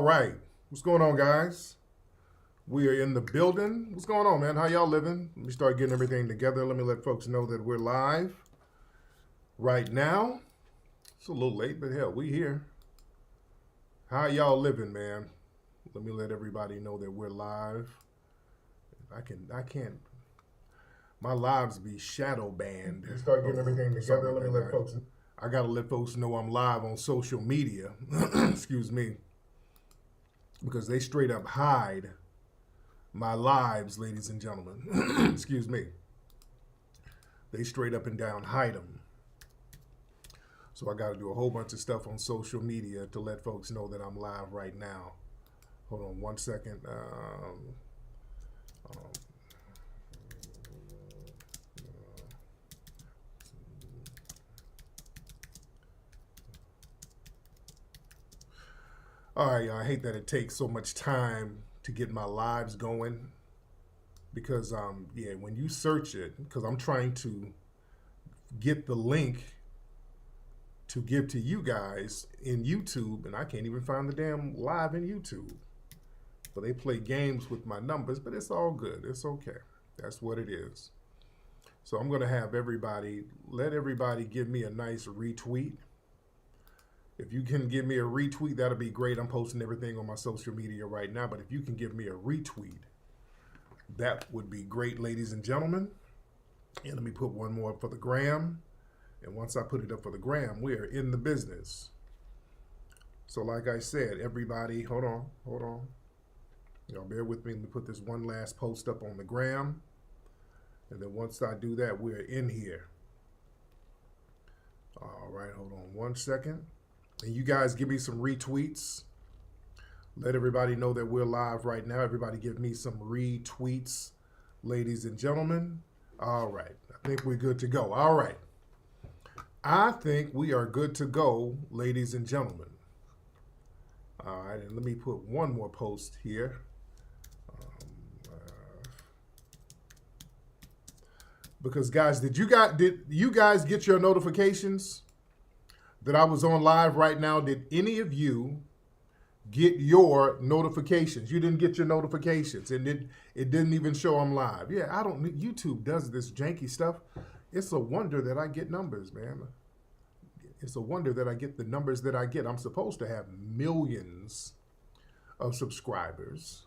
All right, what's going on, guys? We are in the building. What's going on, man? How y'all living? Let me start getting everything together. Let me let folks know that we're live right now. It's a little late, but hell, we here. How y'all living, man? Let me let everybody know that we're live. I can't. My lives be shadow banned. You start getting everything together. Let me let folks. I gotta let folks know I'm live on social media. Excuse me. Because they straight up hide my lives, ladies and gentlemen. Excuse me. They straight up and down hide them. So I got to do a whole bunch of stuff on social media to let folks know that I'm live right now. Hold on one second. All right, I hate that it takes so much time to get my lives going because, yeah, when you search it, because I'm trying to get the link to give to you guys in YouTube, and I can't even find the damn live in YouTube. But they play games with my numbers, but it's all good. It's okay. That's what it is. So I'm going to have everybody, let everybody give me a nice retweet. If you can give me a retweet, that'll be great. I'm posting everything on my social media right now, but if you can give me a retweet, that would be great, ladies and gentlemen. And let me put one more up for the gram. And once I put it up for the gram, we're in the business. So like I said, everybody, hold on. Y'all bear with me. Let me put this one last post up on the gram. And then once I do that, we're in here. All right, hold on one second. And you guys give me some retweets. Let everybody know that we're live right now. Everybody give me some retweets, ladies and gentlemen. All right. I think we're good to go. All right. I think we are good to go, ladies and gentlemen. All right. And let me put one more post here. Because, guys, did you guys get your notifications that I was on live right now? Did any of you get your notifications? You didn't get your notifications, and it didn't even show I'm live. Yeah, YouTube does this janky stuff. It's a wonder that I get numbers, man. It's a wonder that I get the numbers that I get. I'm supposed to have millions of subscribers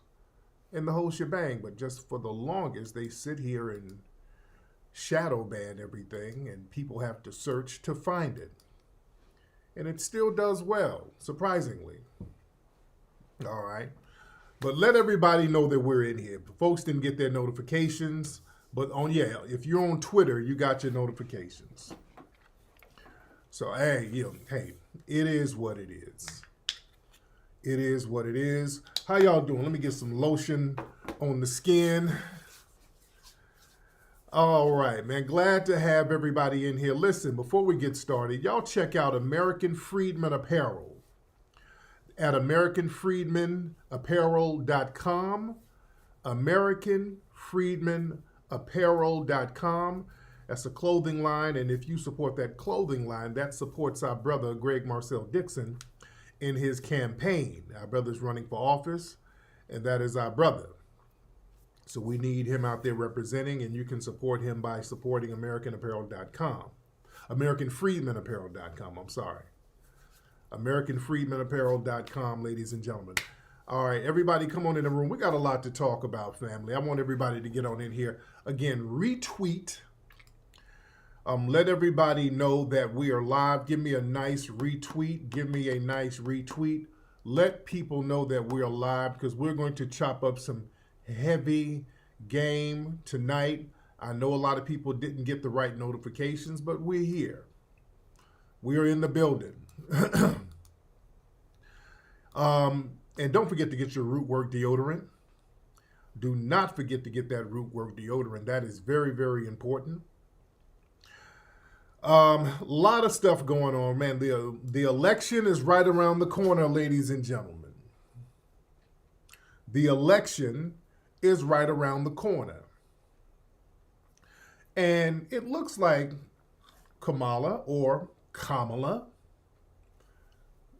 and the whole shebang, but just for the longest, they sit here and shadow ban everything, and people have to search to find it. And it still does well, surprisingly. All right. But let everybody know that we're in here. Folks didn't get their notifications, but if you're on Twitter, you got your notifications. So, hey, it is what it is. It is what it is. How y'all doing? Let me get some lotion on the skin. All right, man. Glad to have everybody in here. Listen, before we get started, y'all check out American Freedman Apparel at AmericanFreedmanApparel.com. AmericanFreedmanApparel.com. That's a clothing line, and if you support that clothing line, that supports our brother, Greg Marcel Dixon, in his campaign. Our brother's running for office, and that is our brother. So we need him out there representing, and you can support him by supporting AmericanApparel.com. AmericanFreedmanApparel.com, I'm sorry. AmericanFreedmanApparel.com, ladies and gentlemen. All right, everybody come on in the room. We got a lot to talk about, family. I want everybody to get on in here. Again, retweet. Let everybody know that we are live. Give me a nice retweet. Give me a nice retweet. Let people know that we are live because we're going to chop up some heavy game tonight. I know a lot of people didn't get the right notifications, but we're here. We are in the building. And don't forget to get your Root Work deodorant. Do not forget to get that Root Work deodorant. That is very, very important. Lot of stuff going on, man. The election is right around the corner, ladies and gentlemen. The election is right around the corner. And it looks like Kamala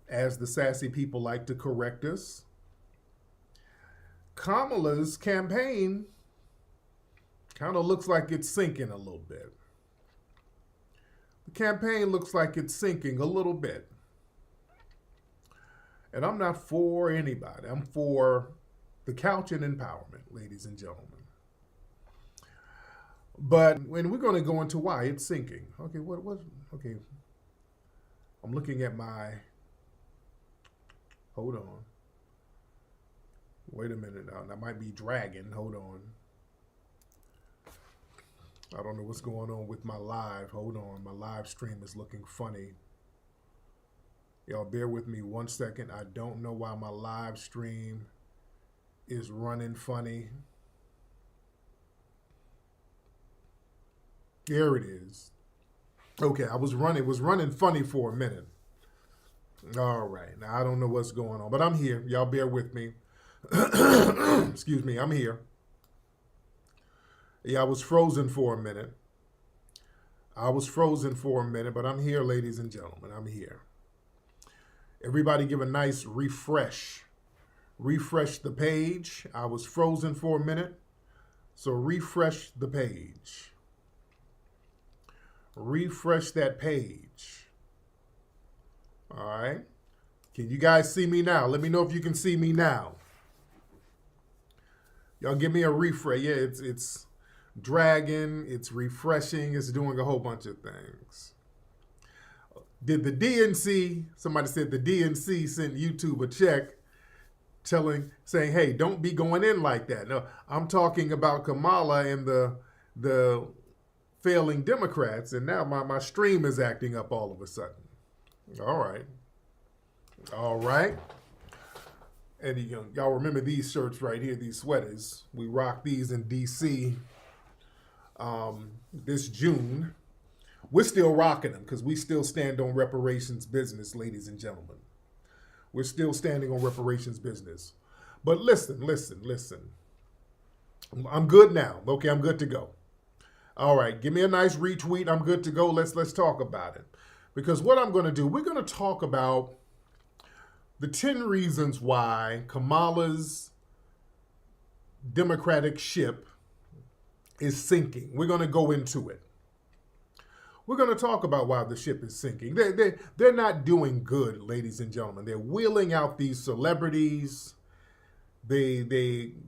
as the sassy people like to correct us, Kamala's campaign kind of looks like it's sinking a little bit. The campaign looks like it's sinking a little bit. And I'm not for anybody. I'm for the couch and empowerment, ladies and gentlemen. But when we're going to go into why it's sinking. Okay, okay. I'm looking at my, hold on. Wait a minute now. That might be dragging. Hold on. I don't know what's going on with my live. Hold on. My live stream is looking funny. Y'all bear with me 1 second. I don't know why my live stream is running funny. There it is. Okay, it was running funny for a minute. All right. Now I don't know what's going on, but I'm here. Y'all bear with me. Excuse me, I'm here. Yeah, I was frozen for a minute. But I'm here, ladies and gentlemen. I'm here. Everybody give a nice refresh. Refresh the page. I was frozen for a minute, so refresh the page. Refresh that page. All right. Can you guys see me now? Let me know if you can see me now. Y'all give me a refresh. Yeah, it's dragging, it's refreshing, it's doing a whole bunch of things. Did the DNC, somebody said the DNC sent YouTube a check saying, hey, don't be going in like that. No, I'm talking about Kamala and the failing Democrats, and now my stream is acting up all of a sudden. All right. And y'all remember these shirts right here, these sweaters. We rock these in D.C. This June. We're still rocking them because we still stand on reparations business, ladies and gentlemen. We're still standing on reparations business. But listen. I'm good now. Okay, I'm good to go. All right, give me a nice retweet. I'm good to go. Let's talk about it. Because what I'm going to do, we're going to talk about the 10 reasons why Kamala's Democratic ship is sinking. We're going to go into it. We're going to talk about why the ship is sinking. They're not doing good, ladies and gentlemen. They're wheeling out these celebrities. They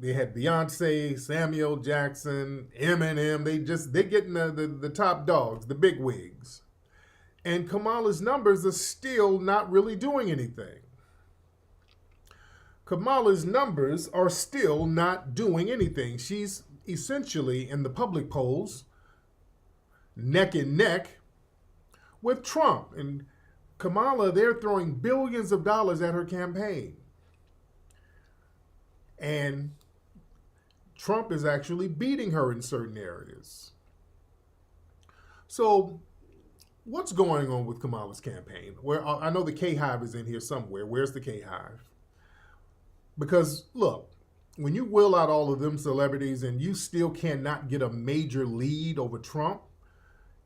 had Beyonce, Samuel Jackson, Eminem. They're getting the top dogs, the big wigs. And Kamala's numbers are still not really doing anything. Kamala's numbers are still not doing anything. She's essentially in the public polls neck and neck with Trump. And Kamala, they're throwing billions of dollars at her campaign. And Trump is actually beating her in certain areas. So what's going on with Kamala's campaign? I know the K-Hive is in here somewhere. Where's the K-Hive? Because, look, when you wheel out all of them celebrities and you still cannot get a major lead over Trump,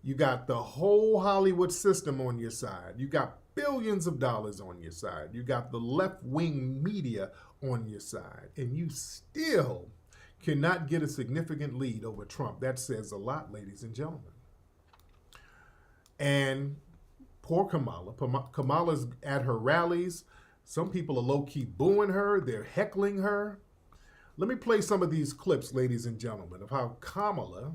you got the whole Hollywood system on your side. You got billions of dollars on your side. You got the left-wing media on your side. And you still cannot get a significant lead over Trump. That says a lot, ladies and gentlemen. And poor Kamala. Kamala's at her rallies. Some people are low-key booing her. They're heckling her. Let me play some of these clips, ladies and gentlemen, of how Kamala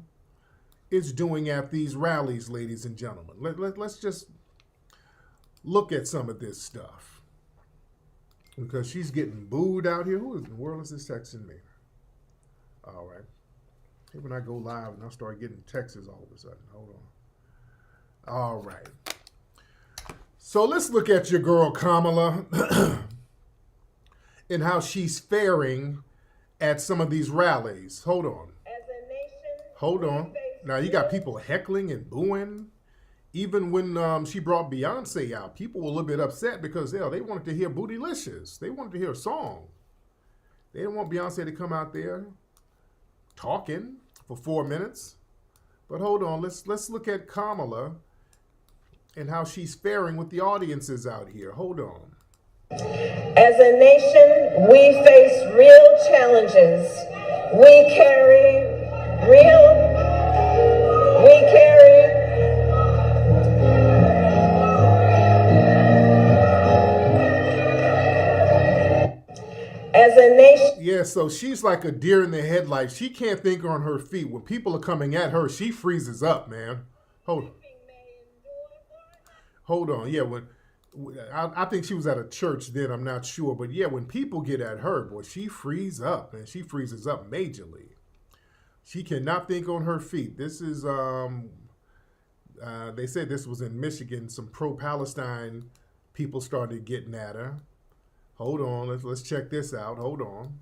is doing at these rallies, ladies and gentlemen. Let's just look at some of this stuff. Because she's getting booed out here. Who in the world is this texting me? All right. Hey, when I go live and I start getting texts all of a sudden. Hold on. All right. So let's look at your girl Kamala and how she's faring at some of these rallies. Hold on. As a nation, hold on. Now you got people heckling and booing. Even when she brought Beyonce out, people were a little bit upset because they wanted to hear Bootylicious. They wanted to hear a song. They didn't want Beyonce to come out there talking for 4 minutes. But hold on, let's look at Kamala and how she's faring with the audiences out here. Hold on. As a nation, we face real challenges. We carry we carry as a nation. Yeah, so she's like a deer in the headlights. She can't think on her feet. When people are coming at her, she freezes up, man. Hold on. Yeah, I think she was at a church then, I'm not sure. But yeah, when people get at her, boy, she freezes up, and she freezes up majorly. She cannot think on her feet. This is, they said this was in Michigan. Some pro-Palestine people started getting at her. Hold on, let's check this out. Hold on.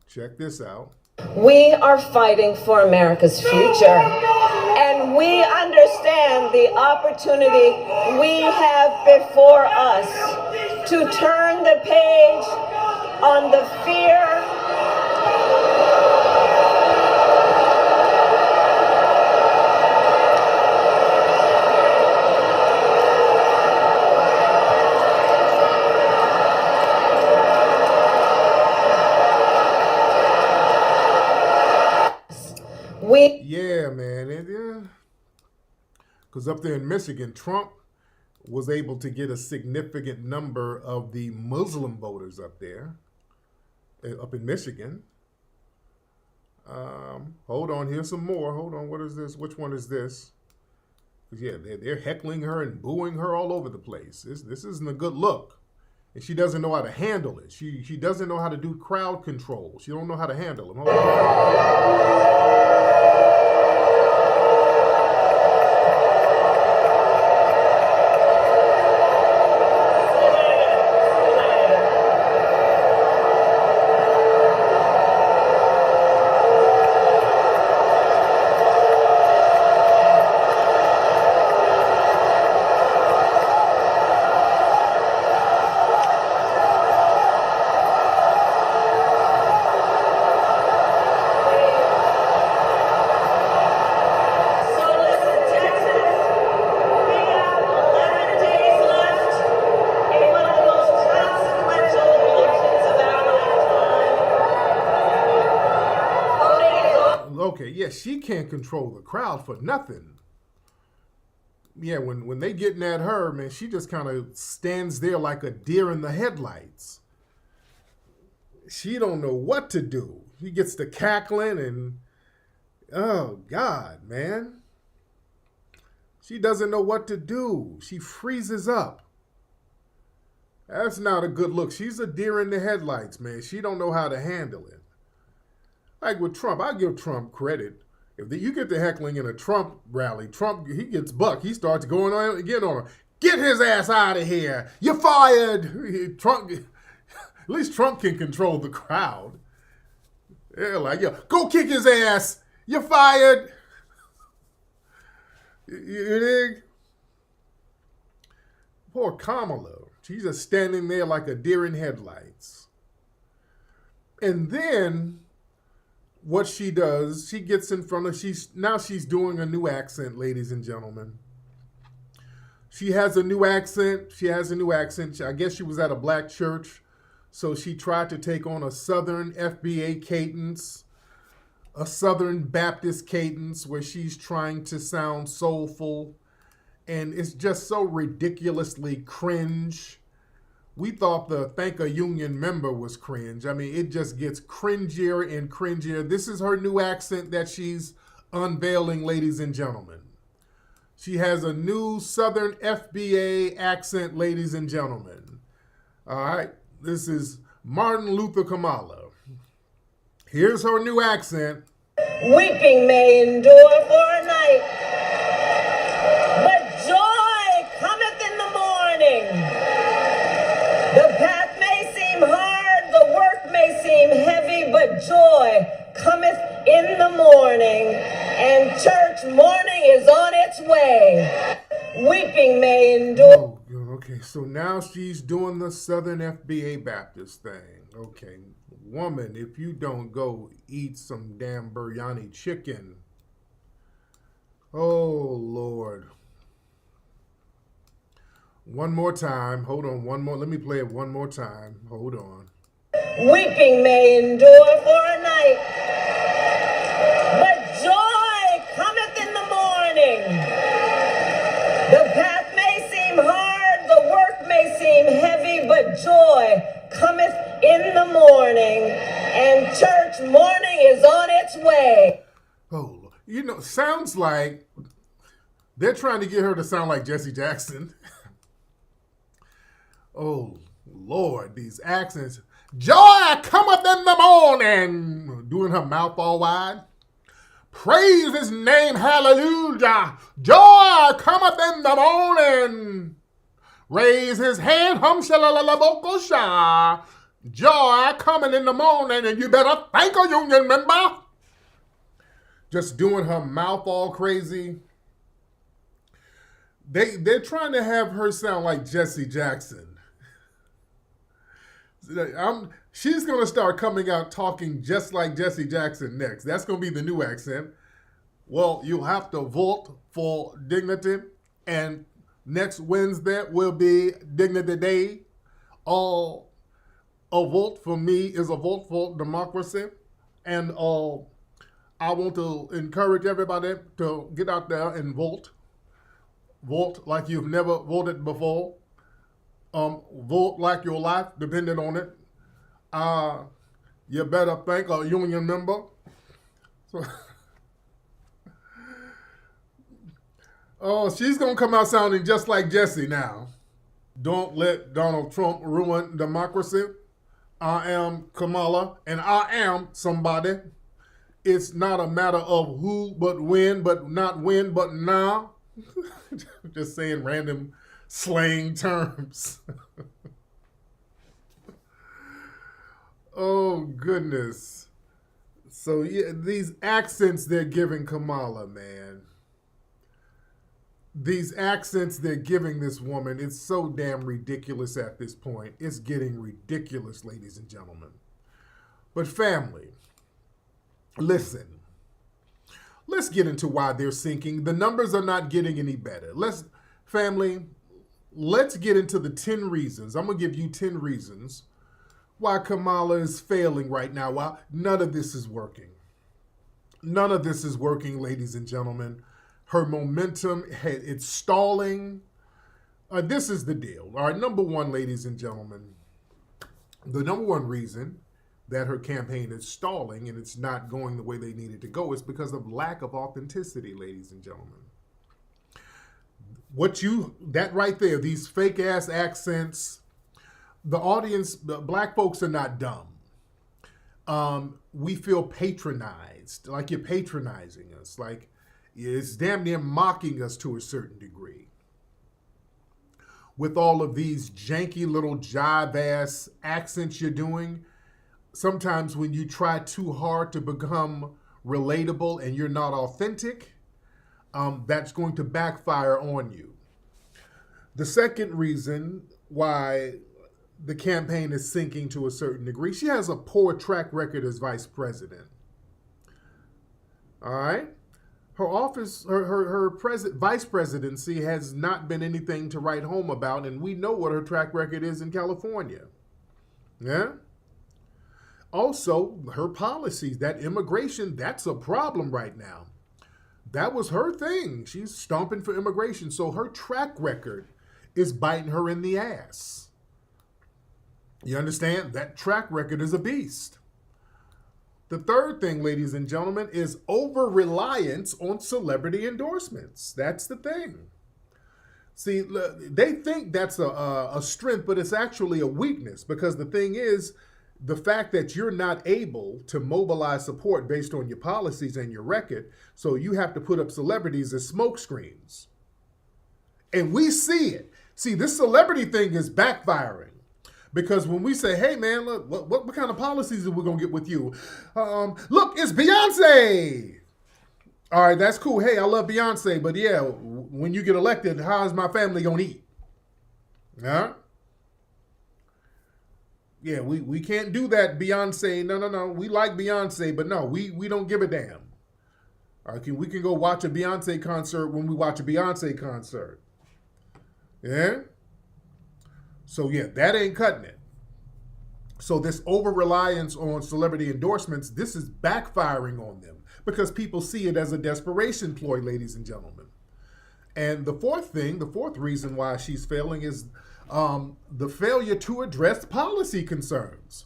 Check this out. We are fighting for America's future, and we understand the opportunity we have before us to turn the page on the fear Yeah, man. Because up there in Michigan, Trump was able to get a significant number of the Muslim voters up there, up in Michigan. Hold on, here's some more. Hold on, what is this? Which one is this? Yeah, they're heckling her and booing her all over the place. This isn't a good look. And she doesn't know how to handle it. She doesn't know how to do crowd control. She don't know how to handle them. Hold on. Okay, yeah, she can't control the crowd for nothing. Yeah, when they getting at her, man, she just kind of stands there like a deer in the headlights. She don't know what to do. She gets to cackling and, oh God, man. She doesn't know what to do. She freezes up. That's not a good look. She's a deer in the headlights, man. She don't know how to handle it. Like with Trump, I give Trump credit. If you get the heckling in a Trump rally, Trump, he gets buck. He starts going on again on her. Get his ass out of here. You're fired. Trump, at least Trump can control the crowd. They're like, yo, go kick his ass. You're fired. You dig? Poor Kamala. She's just standing there like a deer in headlights. And then what she does, she gets in front of, she's doing a new accent, ladies and gentlemen. She has a new accent. I guess she was at a black church, so she tried to take on a Southern FBA cadence, a Southern Baptist cadence, where she's trying to sound soulful, and it's just so ridiculously cringe. We thought the Thank a Union member was cringe. I mean, it just gets cringier and cringier. This is her new accent that she's unveiling, ladies and gentlemen. She has a new Southern FBA accent, ladies and gentlemen. All right, this is Martin Luther Kamala. Here's her new accent. Weeping may endure for a night, but joy cometh in the morning. The path may seem hard, the work may seem heavy, but joy cometh in the morning, and church morning is on its way. Weeping may endure. Oh, okay, so now she's doing the Southern FBA Baptist thing. Okay, woman, if you don't go eat some damn biryani chicken. Oh, Lord. One more time. Hold on. One more. Let me play it one more time. Hold on. Weeping may endure for a night, but joy cometh in the morning. The path may seem hard, the work may seem heavy, but joy cometh in the morning. And church morning is on its way. Oh, sounds like they're trying to get her to sound like Jesse Jackson. Oh, Lord, these accents. Joy cometh in the morning, doing her mouth all wide. Praise his name, hallelujah. Joy cometh in the morning. Raise his hand, hum shalalabokosha. Joy coming in the morning, and you better thank a union member. Just doing her mouth all crazy. They're trying to have her sound like Jesse Jackson. She's going to start coming out talking just like Jesse Jackson next. That's going to be the new accent. Well, you'll have to vote for dignity. And next Wednesday will be Dignity Day. A vote for me is a vote for democracy. And I want to encourage everybody to get out there and vote. Vote like you've never voted before. Vote like your life depended on it. You better thank a union member. She's going to come out sounding just like Jesse now. Don't let Donald Trump ruin democracy. I am Kamala, and I am somebody. It's not a matter of who, but when, but not when, but now. Just saying random slang terms. Oh, goodness. So, yeah, these accents they're giving Kamala, man. These accents they're giving this woman, it's so damn ridiculous at this point. It's getting ridiculous, ladies and gentlemen. But family, listen. Let's get into why they're sinking. The numbers are not getting any better. Family, let's get into the 10 reasons. I'm going to give you 10 reasons why Kamala is failing right now. Why none of this is working. None of this is working, ladies and gentlemen. Her momentum, it's stalling. This is the deal. All right, number one, ladies and gentlemen, the number one reason that her campaign is stalling and it's not going the way they need it to go is because of lack of authenticity, ladies and gentlemen. That right there, these fake ass accents, the audience, the black folks are not dumb. We feel patronized, like you're patronizing us, like it's damn near mocking us to a certain degree. With all of these janky little jive ass accents you're doing, sometimes when you try too hard to become relatable and you're not authentic, that's going to backfire on you. The second reason why the campaign is sinking to a certain degree, she has a poor track record as vice president. All right? Her office, her vice presidency has not been anything to write home about, and we know what her track record is in California. Yeah? Also, her policies, that immigration, that's a problem right now. That was her thing. She's stomping for immigration. So her track record is biting her in the ass. You understand? That track record is a beast. The third thing, ladies and gentlemen, is over-reliance on celebrity endorsements. That's the thing. See, they think that's a strength, but it's actually a weakness, because the thing is, the fact that you're not able to mobilize support based on your policies and your record, so you have to put up celebrities as smoke screens. And we see it. See, this celebrity thing is backfiring. Because when we say, hey, man, look, what kind of policies are we going to get with you? Look, it's Beyonce. All right, that's cool. Hey, I love Beyonce. But, yeah, when you get elected, how is my family going to eat? Huh? Yeah, we can't do that, Beyonce. No. We like Beyonce, but no, we don't give a damn. All right, we can go watch a Beyonce concert when we watch a Beyonce concert. Yeah? So yeah, that ain't cutting it. So this over-reliance on celebrity endorsements, this is backfiring on them because people see it as a desperation ploy, ladies and gentlemen. And the fourth reason why she's failing is the failure to address policy concerns.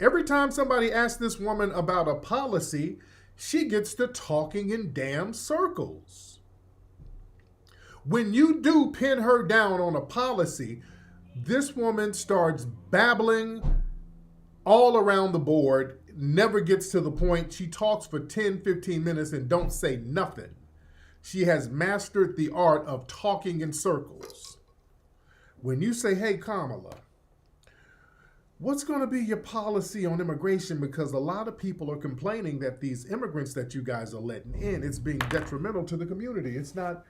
Every time somebody asks this woman about a policy, she gets to talking in damn circles. When you do pin her down on a policy, this woman starts babbling all around the board, never gets to the point. She talks for 10, 15 minutes and don't say nothing. She has mastered the art of talking in circles. When you say, hey, Kamala, what's going to be your policy on immigration? Because a lot of people are complaining that these immigrants that you guys are letting in, it's being detrimental to the community. It's not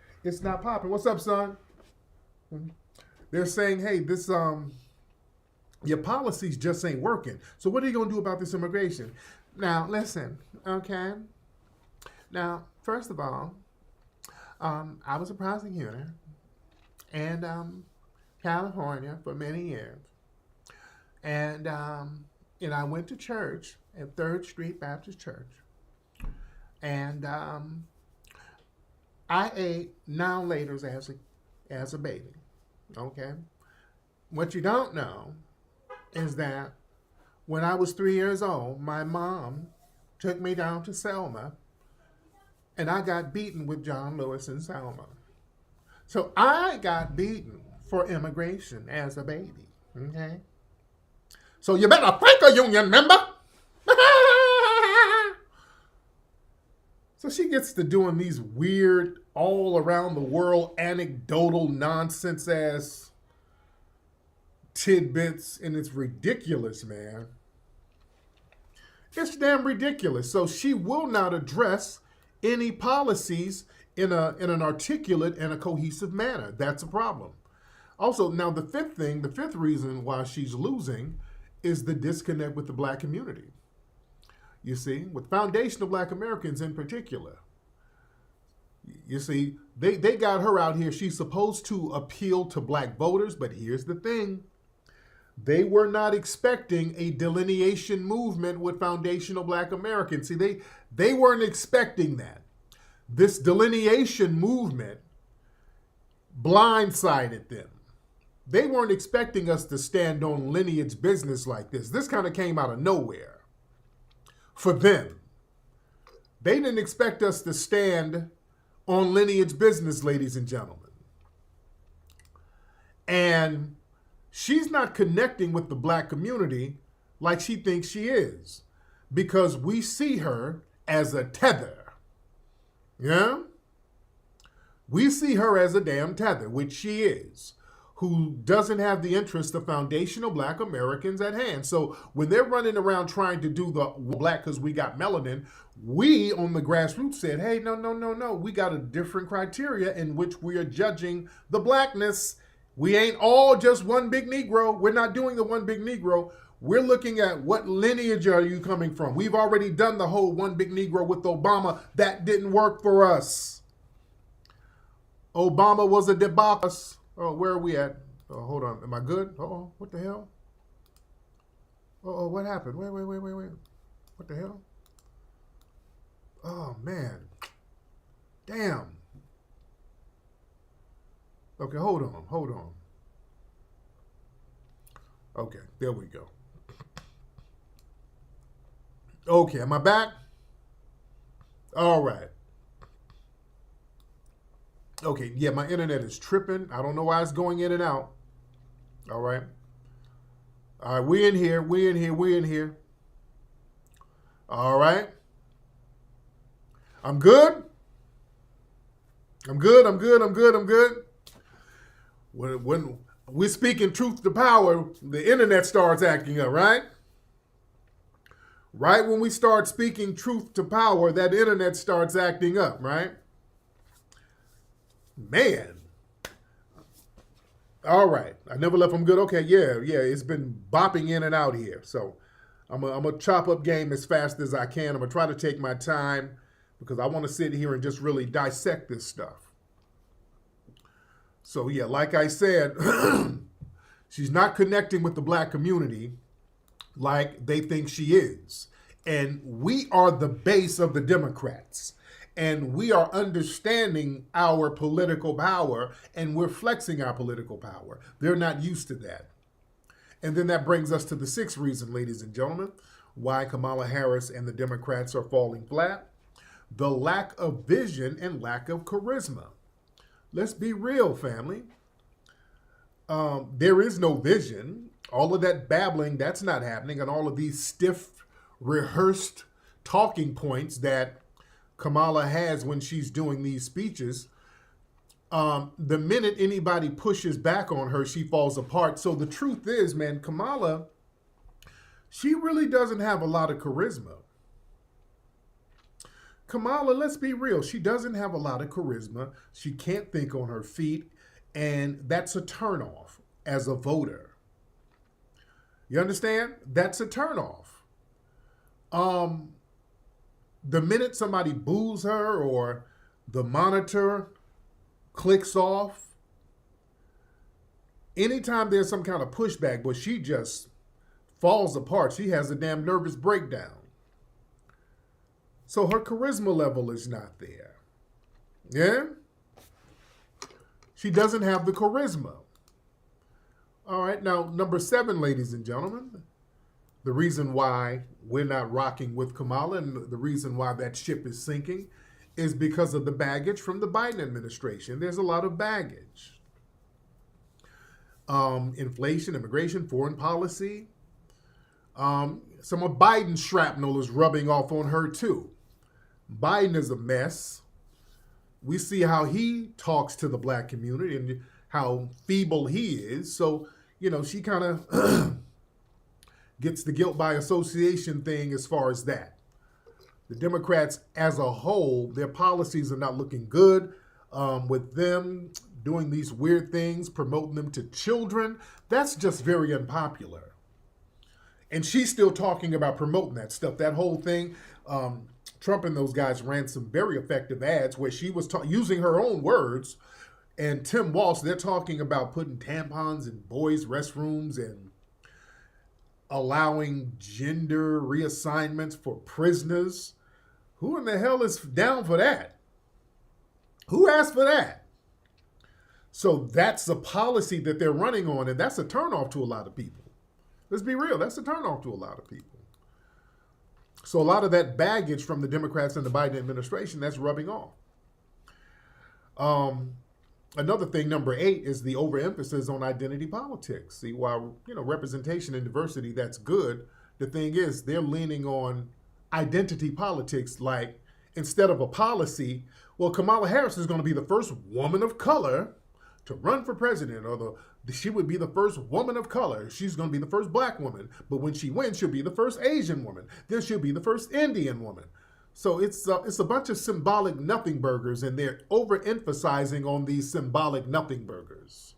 popping. What's up, son? They're saying, hey, this your policies just ain't working. So what are you going to do about this immigration? Now, listen, okay? Now, first of all, I was a prosecutor in California for many years. And I went to church at 3rd Street Baptist Church. And I ate now laters as a baby. Okay? What you don't know is that when I was 3 years old, my mom took me down to Selma, and I got beaten with John Lewis in Selma. So I got beaten for immigration as a baby. Okay? So you better thank a union member. So she gets to doing these weird, all around the world, anecdotal, nonsense ass tidbits, and it's ridiculous, man. It's damn ridiculous. So she will not address any policies in an articulate and a cohesive manner. That's a problem. Also, now the fifth reason why she's losing is the disconnect with the black community. You see, with foundational black Americans in particular. You see, they got her out here. She's supposed to appeal to black voters, but here's the thing. They were not expecting a delineation movement with foundational black Americans. See, they weren't expecting that. This delineation movement blindsided them. They weren't expecting us to stand on lineage business like this. This kind of came out of nowhere for them. They didn't expect us to stand on lineage business, ladies and gentlemen. And she's not connecting with the black community like she thinks she is, because we see her as a tether. Yeah? We see her as a damn tether, which she is, who doesn't have the interest of foundational black Americans at hand. So when they're running around trying to do the black because we got melanin, we on the grassroots said, hey, no. We got a different criteria in which we are judging the blackness. We ain't all just one big Negro. We're not doing the one big Negro. We're looking at what lineage are you coming from. We've already done the whole one big Negro with Obama. That didn't work for us. Obama was a debacle. Oh, where are we at? Oh, hold on. Am I good? Uh-oh. What the hell? Uh-oh, what happened? Wait. What the hell? Oh, man. Damn. Okay, hold on. Okay, there we go. Okay, am I back? All right. Okay, yeah, my internet is tripping. I don't know why it's going in and out. All right. All right, we in here. All right. I'm good. When we're speaking truth to power, the internet starts acting up, right? Right when we start speaking truth to power, that internet starts acting up, right? Man. All right. I never left them good. Okay, yeah. It's been bopping in and out here. So I'm a chop up game as fast as I can. I'm going to try to take my time because I want to sit here and just really dissect this stuff. So yeah, like I said, She's not connecting with the black community like they think she is. And we are the base of the Democrats. And we are understanding our political power, and we're flexing our political power. They're not used to that. And then that brings us to the sixth reason, ladies and gentlemen, why Kamala Harris and the Democrats are falling flat. The lack of vision and lack of charisma. Let's be real, family. There is no vision. All of that babbling, that's not happening. And all of these stiff, rehearsed talking points that Kamala has when she's doing these speeches, the minute anybody pushes back on her, she falls apart. So the truth is, man, Kamala, she really doesn't have a lot of charisma. Kamala, let's be real, she doesn't have a lot of charisma. She can't think on her feet, and that's a turnoff as a voter. You understand? That's a turnoff. The minute somebody boos her or the monitor clicks off, anytime there's some kind of pushback, but she just falls apart. She has a damn nervous breakdown. So her charisma level is not there. Yeah? She doesn't have the charisma. All right, now, number 7, ladies and gentlemen, the reason why we're not rocking with Kamala and the reason why that ship is sinking is because of the baggage from the Biden administration. There's a lot of baggage. Inflation, immigration, foreign policy. Some of Biden's shrapnel is rubbing off on her too. Biden is a mess. We see how he talks to the black community and how feeble he is. So, you know, she kind of gets the guilt by association thing as far as that. The Democrats as a whole, their policies are not looking good with them doing these weird things, promoting them to children. That's just very unpopular. And she's still talking about promoting that stuff. That whole thing, Trump and those guys ran some very effective ads where she was using her own words. And Tim Walsh, they're talking about putting tampons in boys' restrooms and allowing gender reassignments for prisoners. Who in the hell is down for that? Who asked for that? So that's a policy that they're running on, and that's a turnoff to a lot of people. Let's be real, that's a turnoff to a lot of people. So a lot of that baggage from the Democrats and the Biden administration, that's rubbing off. Another thing, number 8, is the overemphasis on identity politics. See, while, you know, representation and diversity, that's good. The thing is, they're leaning on identity politics, like instead of a policy, well, Kamala Harris is going to be the first woman of color to run for president, or she would be the first woman of color. She's going to be the first black woman. But when she wins, she'll be the first Asian woman. Then she'll be the first Indian woman. So it's a bunch of symbolic nothing burgers, and they're overemphasizing on these symbolic nothing burgers.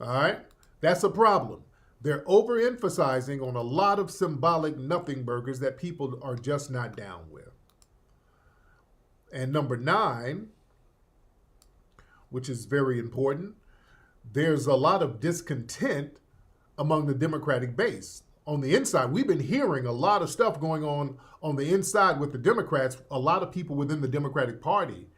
All right? That's a problem. They're overemphasizing on a lot of symbolic nothing burgers that people are just not down with. And number 9, which is very important, there's a lot of discontent among the Democratic base. On the inside, we've been hearing a lot of stuff going on the inside with the Democrats. A lot of people within the Democratic Party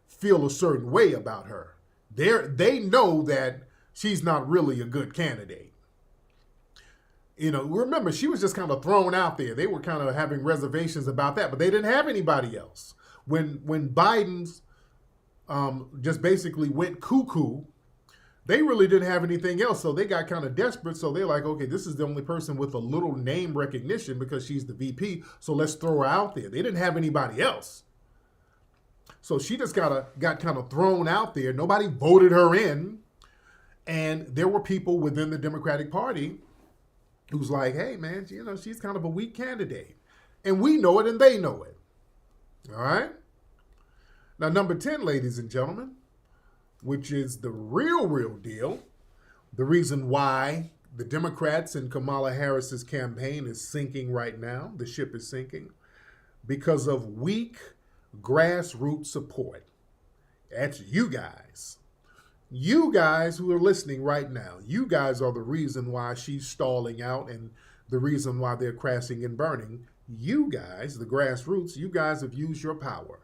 feel a certain way about her. They know that she's not really a good candidate. You know, remember, she was just kind of thrown out there. They were kind of having reservations about that, but they didn't have anybody else. When Biden's just basically went cuckoo, they really didn't have anything else, so they got kind of desperate. So they're like, okay, this is the only person with a little name recognition because she's the VP, so let's throw her out there. They didn't have anybody else. So she just got kind of thrown out there. Nobody voted her in. And there were people within the Democratic Party who's like, hey, man, you know, she's kind of a weak candidate. And we know it and they know it. All right? Now, number 10, ladies and gentlemen, which is the real deal, the reason why the Democrats and Kamala Harris's campaign is sinking right now, the ship is sinking, because of weak grassroots support. That's you guys. You guys who are listening right now, you guys are the reason why she's stalling out and the reason why they're crashing and burning. You guys, the grassroots, you guys have used your power.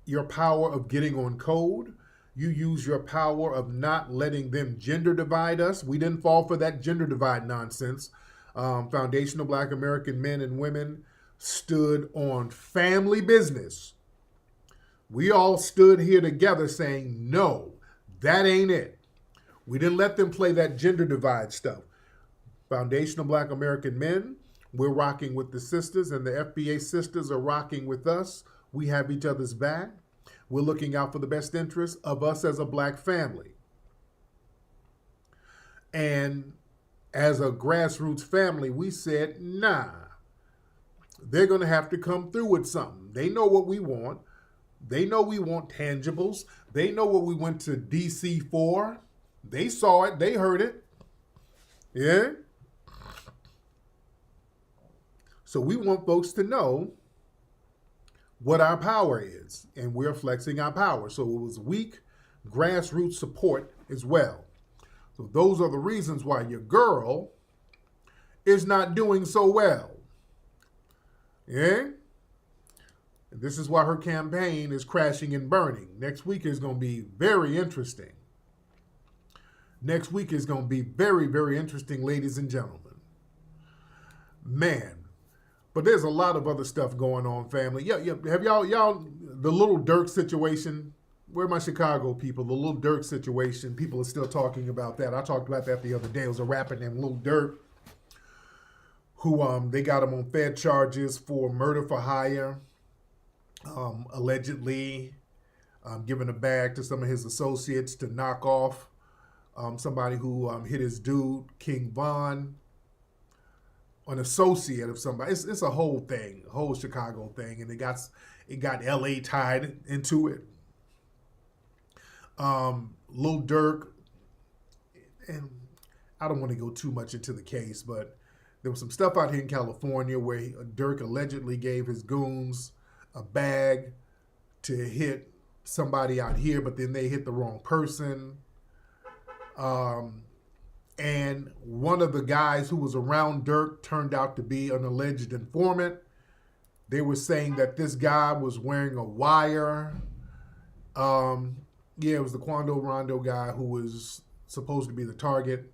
Your power of getting on code. You use your power of not letting them gender divide us. We didn't fall for that gender divide nonsense. Foundational Black American men and women stood on family business. We all stood here together saying, no, that ain't it. We didn't let them play that gender divide stuff. Foundational Black American men, we're rocking with the sisters, and the FBA sisters are rocking with us. We have each other's back. We're looking out for the best interests of us as a Black family. And as a grassroots family, we said, nah, they're going to have to come through with something. They know what we want. They know we want tangibles. They know what we went to DC for. They saw it. They heard it. Yeah? So we want folks to know what our power is, and we're flexing our power. So it was weak grassroots support as well. So those are the reasons why your girl is not doing so well. Yeah? And this is why her campaign is crashing and burning. Next week is going to be very interesting. Next week is going to be very, very interesting, ladies and gentlemen. Man. But there's a lot of other stuff going on, family. Yeah. Have y'all, the Little Dirk situation? Where are my Chicago people? The Little Dirk situation. People are still talking about that. I talked about that the other day. It was a rapper named Little Dirk who they got him on Fed charges for murder for hire. Allegedly giving a bag to some of his associates to knock off somebody who hit his dude, King Von, an associate of somebody. It's a whole thing, a whole Chicago thing, and it got LA tied into it. Lil Durk, and I don't want to go too much into the case, but there was some stuff out here in California where Durk allegedly gave his goons a bag to hit somebody out here, but then they hit the wrong person. And one of the guys who was around Durk turned out to be an alleged informant. They were saying that this guy was wearing a wire. It was the Quando Rondo guy who was supposed to be the target.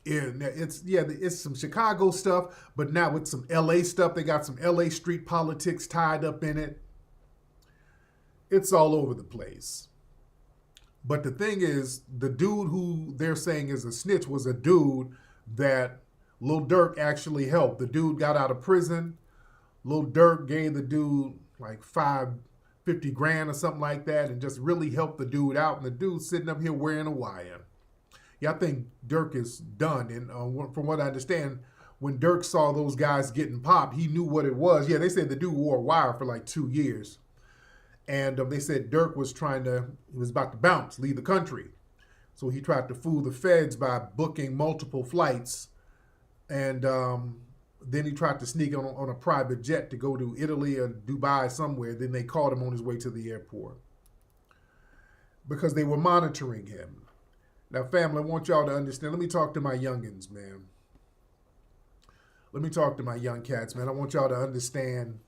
It's some Chicago stuff, but now with some LA stuff. They got some LA street politics tied up in it. It's all over the place. But the thing is, the dude who they're saying is a snitch was a dude that Lil Durk actually helped. The dude got out of prison. Lil Durk gave the dude like $50 grand or something like that and just really helped the dude out. And the dude's sitting up here wearing a wire. Yeah, I think Durk is done. And from what I understand, when Durk saw those guys getting popped, he knew what it was. Yeah, they said the dude wore a wire for like 2 years. And they said Durk was he was about to bounce, leave the country. So he tried to fool the feds by booking multiple flights. And then he tried to sneak on a private jet to go to Italy or Dubai somewhere. Then they caught him on his way to the airport because they were monitoring him. Now, family, I want y'all to understand. Let me talk to my youngins, man. Let me talk to my young cats, man. I want y'all to understand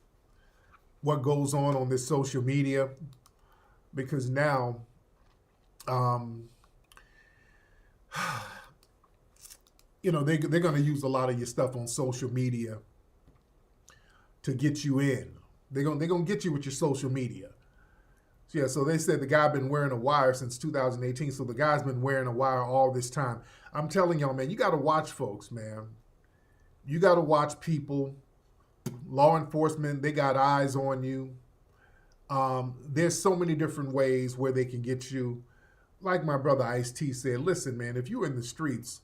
what goes on this social media, because now they're going to use a lot of your stuff on social media to get you in. They're going to get you with your social media. Yeah, so they said the guy been wearing a wire since 2018, so the guy's been wearing a wire all this time. I'm telling y'all, man, you got to watch folks, man. You got to watch people. Law enforcement, they got eyes on you. There's so many different ways where they can get you. Like my brother Ice-T said, listen, man, if you're in the streets,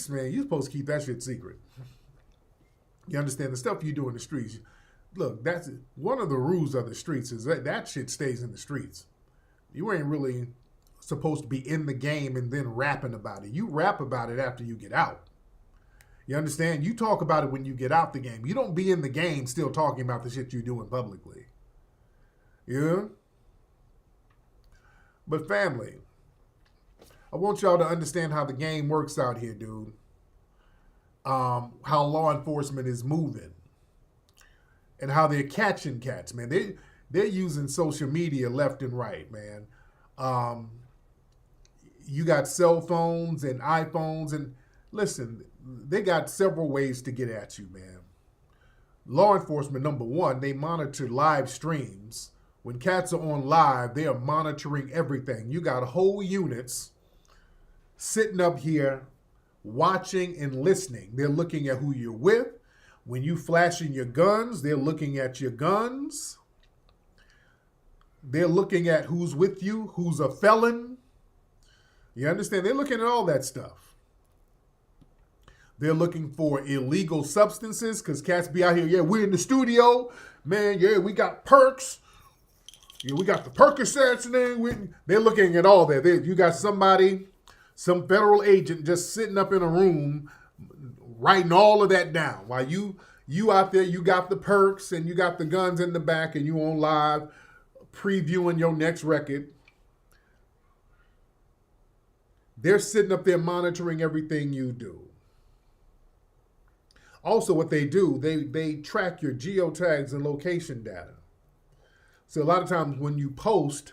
man, you're supposed to keep that shit secret. You understand? The stuff you do in the streets. Look, that's one of the rules of the streets is that shit stays in the streets. You ain't really supposed to be in the game and then rapping about it. You rap about it after you get out. You understand? You talk about it when you get out the game. You don't be in the game still talking about the shit you're doing publicly. Yeah? But family, I want y'all to understand how the game works out here, dude. How law enforcement is moving and how they're catching cats, man. They're using social media left and right, man. You got cell phones and iPhones, and listen, they got several ways to get at you, man. Law enforcement, number one, they monitor live streams. When cats are on live, they are monitoring everything. You got whole units sitting up here watching and listening. They're looking at who you're with. When you flashing your guns, they're looking at your guns. They're looking at who's with you, who's a felon. You understand? They're looking at all that stuff. They're looking for illegal substances because cats be out here. Yeah, we're in the studio. Man, yeah, we got perks. Yeah, we got the Percocets. And then they're looking at all that. You got somebody, some federal agent just sitting up in a room writing all of that down. While you out there, you got the perks and you got the guns in the back and you on live previewing your next record. They're sitting up there monitoring everything you do. Also, what they do, they track your geotags and location data. So a lot of times when you post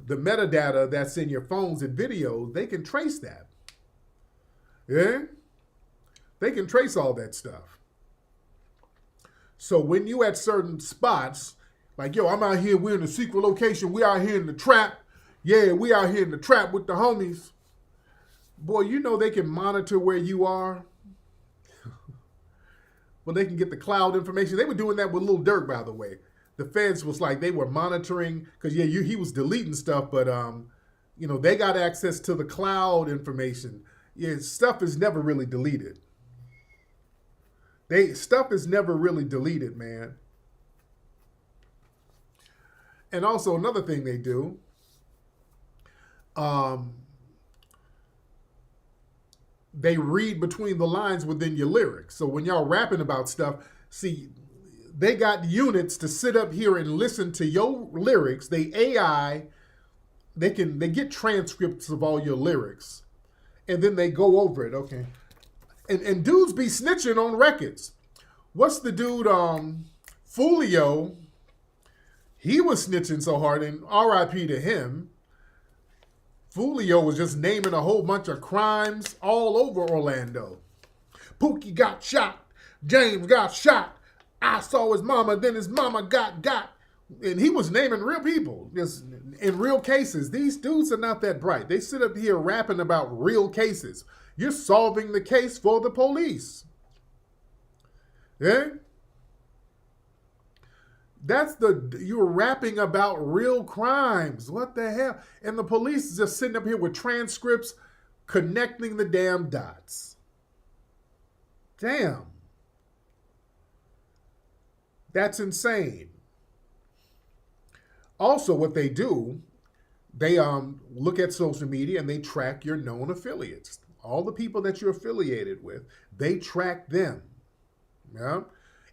the metadata that's in your phones and videos, they can trace that. Yeah? They can trace all that stuff. So when you at certain spots, like, yo, I'm out here, we're in a secret location, we out here in the trap. Yeah, we out here in the trap with the homies. Boy, you know they can monitor where you are. Well, they can get the cloud information. They were doing that with Lil Durk, by the way. The feds was like, they were monitoring, because he was deleting stuff, but they got access to the cloud information. Yeah, stuff is never really deleted. Stuff is never really deleted, man. And also another thing they do, they read between the lines within your lyrics. So when y'all rapping about stuff, see, they got units to sit up here and listen to your lyrics. They get transcripts of all your lyrics, and then they go over it. Okay, and dudes be snitching on records. What's the dude? Fulio. He was snitching so hard, and R.I.P. to him. Fulio was just naming a whole bunch of crimes all over Orlando. Pookie got shot. James got shot. I saw his mama, then his mama got. And he was naming real people, just in real cases. These dudes are not that bright. They sit up here rapping about real cases. You're solving the case for the police. Yeah? You're rapping about real crimes. What the hell? And the police is just sitting up here with transcripts connecting the damn dots. Damn. That's insane. Also, what they do, they look at social media and they track your known affiliates. All the people that you're affiliated with, they track them. Yeah?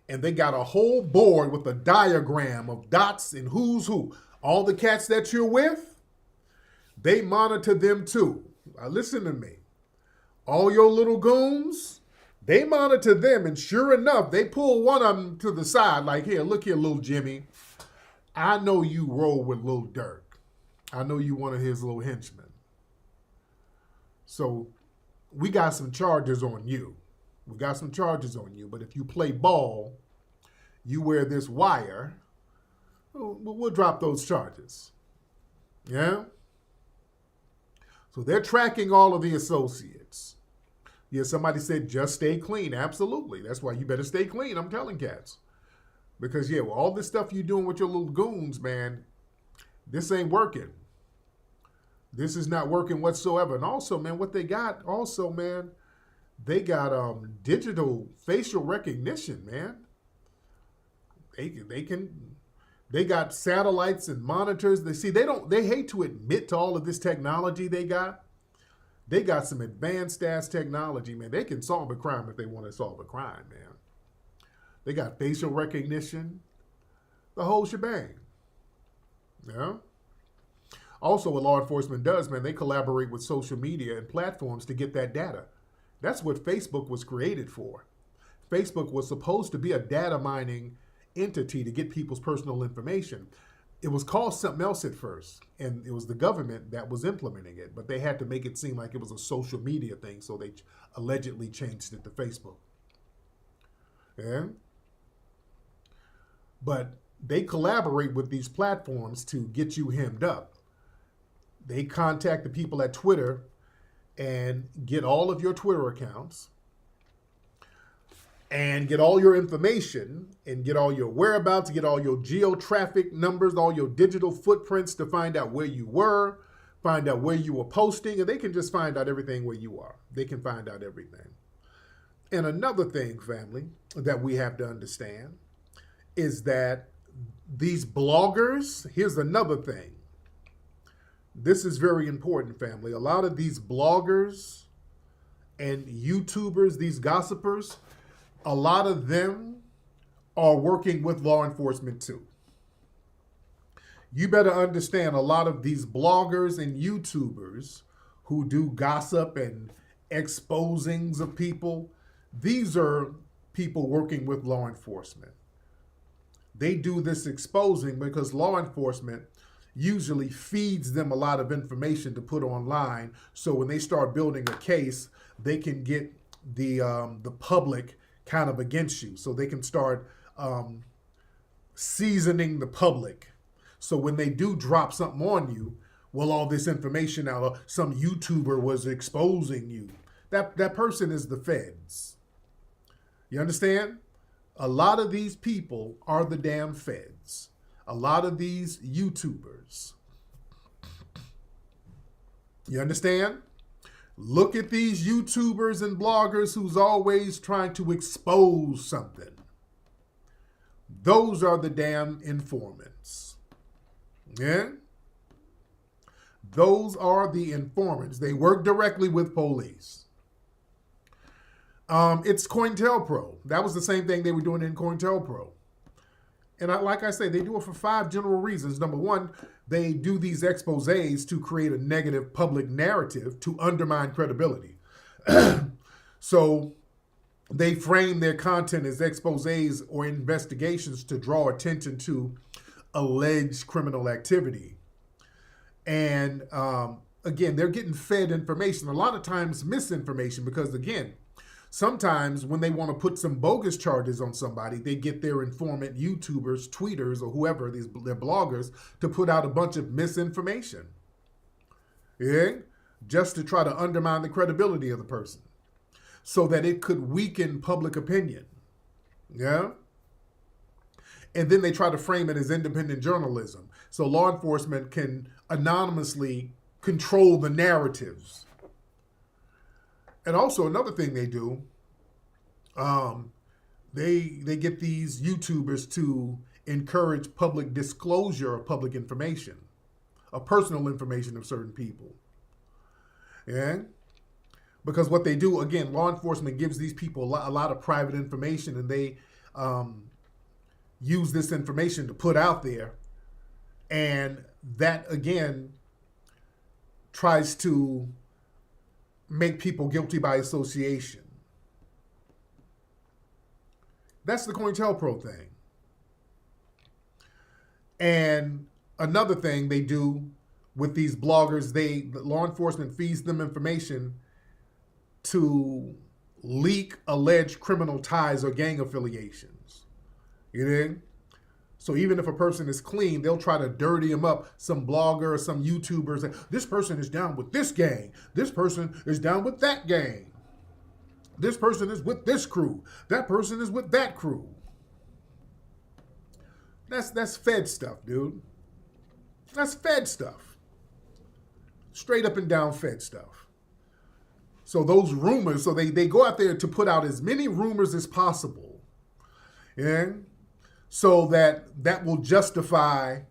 And they got a whole board with a diagram of dots and who's who. All the cats that you're with, they monitor them too. Now listen to me. All your little goons, they monitor them. And sure enough, they pull one of them to the side like, here, look here, little Jimmy. I know you roll with Lil Durk. I know you one of his little henchmen. So we got some charges on you. We got some charges on you, but if you play ball, you wear this wire, we'll drop those charges. Yeah? So they're tracking all of the associates. Yeah, somebody said just stay clean. Absolutely. That's why you better stay clean, I'm telling cats. Because, yeah, well, all this stuff you're doing with your little goons, man, this ain't working. This is not working whatsoever. And also, man, what they got also, man, they got digital facial recognition, man. They got satellites and monitors. They hate to admit to all of this technology they got. They got some advanced ass technology, man. They can solve a crime if they want to solve a crime, man. They got facial recognition, the whole shebang. Yeah. Also, what law enforcement does, man, they collaborate with social media and platforms to get that data. That's what Facebook was created for. Facebook was supposed to be a data mining entity to get people's personal information. It was called something else at first, and it was the government that was implementing it, but they had to make it seem like it was a social media thing, so they allegedly changed it to Facebook. Yeah? But they collaborate with these platforms to get you hemmed up. They contact the people at Twitter and get all of your Twitter accounts and get all your information and get all your whereabouts, get all your geo-traffic numbers, all your digital footprints to find out where you were, find out where you were posting, and they can just find out everything where you are. They can find out everything. And another thing, family, that we have to understand is that these bloggers, here's another thing. This is very important, family. A lot of these bloggers and YouTubers, these gossipers, a lot of them are working with law enforcement too. You better understand a lot of these bloggers and YouTubers who do gossip and exposings of people, these are people working with law enforcement. They do this exposing because law enforcement usually feeds them a lot of information to put online. So when they start building a case, they can get the public kind of against you. So they can start seasoning the public. So when they do drop something on you, well, all this information out, some YouTuber was exposing you. That person is the feds. You understand? A lot of these people are the damn feds. A lot of these YouTubers. You understand? Look at these YouTubers and bloggers who's always trying to expose something. Those are the damn informants. Yeah? Those are the informants. They work directly with police. It's COINTELPRO. That was the same thing they were doing in COINTELPRO. And like I say, they do it for 5 general reasons. Number one, they do these exposés to create a negative public narrative to undermine credibility. So they frame their content as exposés or investigations to draw attention to alleged criminal activity. And again, they're getting fed information, a lot of times misinformation, because again, sometimes when they want to put some bogus charges on somebody, they get their informant YouTubers, tweeters, or whoever, their bloggers, to put out a bunch of misinformation. Yeah? Just to try to undermine the credibility of the person so that it could weaken public opinion. Yeah? And then they try to frame it as independent journalism. So law enforcement can anonymously control the narratives. And also another thing they do, they get these YouTubers to encourage public disclosure of public information, of personal information of certain people. Yeah? Because what they do, again, law enforcement gives these people a lot of private information, and they use this information to put out there. And that, again, tries to make people guilty by association. That's the COINTELPRO thing. And another thing they do with these bloggers, law enforcement feeds them information to leak alleged criminal ties or gang affiliations. You know? So even if a person is clean, they'll try to dirty him up. Some blogger or some YouTubers say, this person is down with this gang. This person is down with that gang. This person is with this crew. That person is with that crew. That's Fed stuff, dude. That's Fed stuff. Straight up and down Fed stuff. So those rumors, so they go out there to put out as many rumors as possible. Yeah? So that will justify,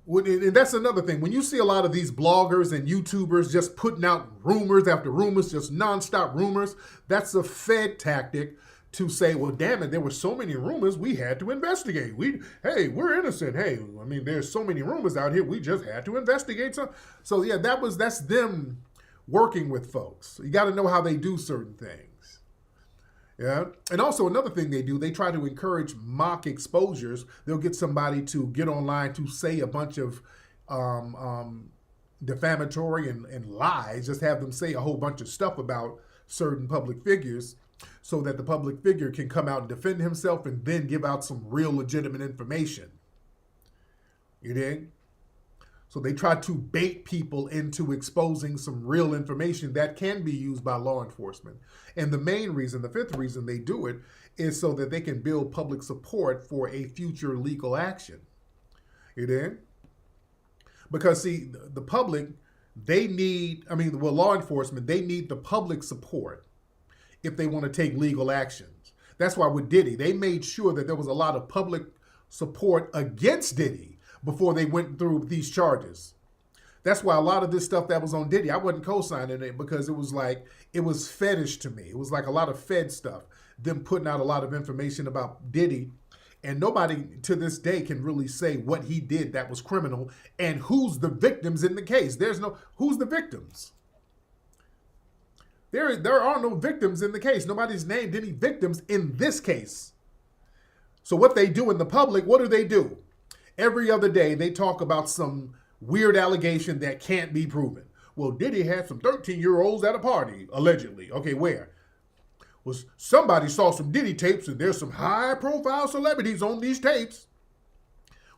and that's another thing. When you see a lot of these bloggers and YouTubers just putting out rumors after rumors, just nonstop rumors, that's a Fed tactic to say, well, damn it, there were so many rumors, we had to investigate. We're innocent. Hey, I mean, there's so many rumors out here, we just had to investigate. So yeah, that's them working with folks. You got to know how they do certain things. Yeah. And also another thing they do, they try to encourage mock exposures. They'll get somebody to get online to say a bunch of defamatory and lies, just have them say a whole bunch of stuff about certain public figures so that the public figure can come out and defend himself and then give out some real legitimate information. You dig? So they try to bait people into exposing some real information that can be used by law enforcement. And the main reason, the fifth reason they do it, is so that they can build public support for a future legal action. You dig? Because see, the public, law enforcement, they need the public support if they want to take legal actions. That's why with Diddy, they made sure that there was a lot of public support against Diddy before they went through these charges. That's why a lot of this stuff that was on Diddy, I wasn't co-signing it because it was fetish to me. It was like a lot of Fed stuff, them putting out a lot of information about Diddy, and nobody to this day can really say what he did that was criminal and who's the victims in the case. Who's the victims? There are no victims in the case. Nobody's named any victims in this case. So what they do in the public, what do? Every other day, they talk about some weird allegation that can't be proven. Well, Diddy had some 13-year-olds at a party, allegedly. Okay, where? Well, somebody saw some Diddy tapes, and there's some high-profile celebrities on these tapes.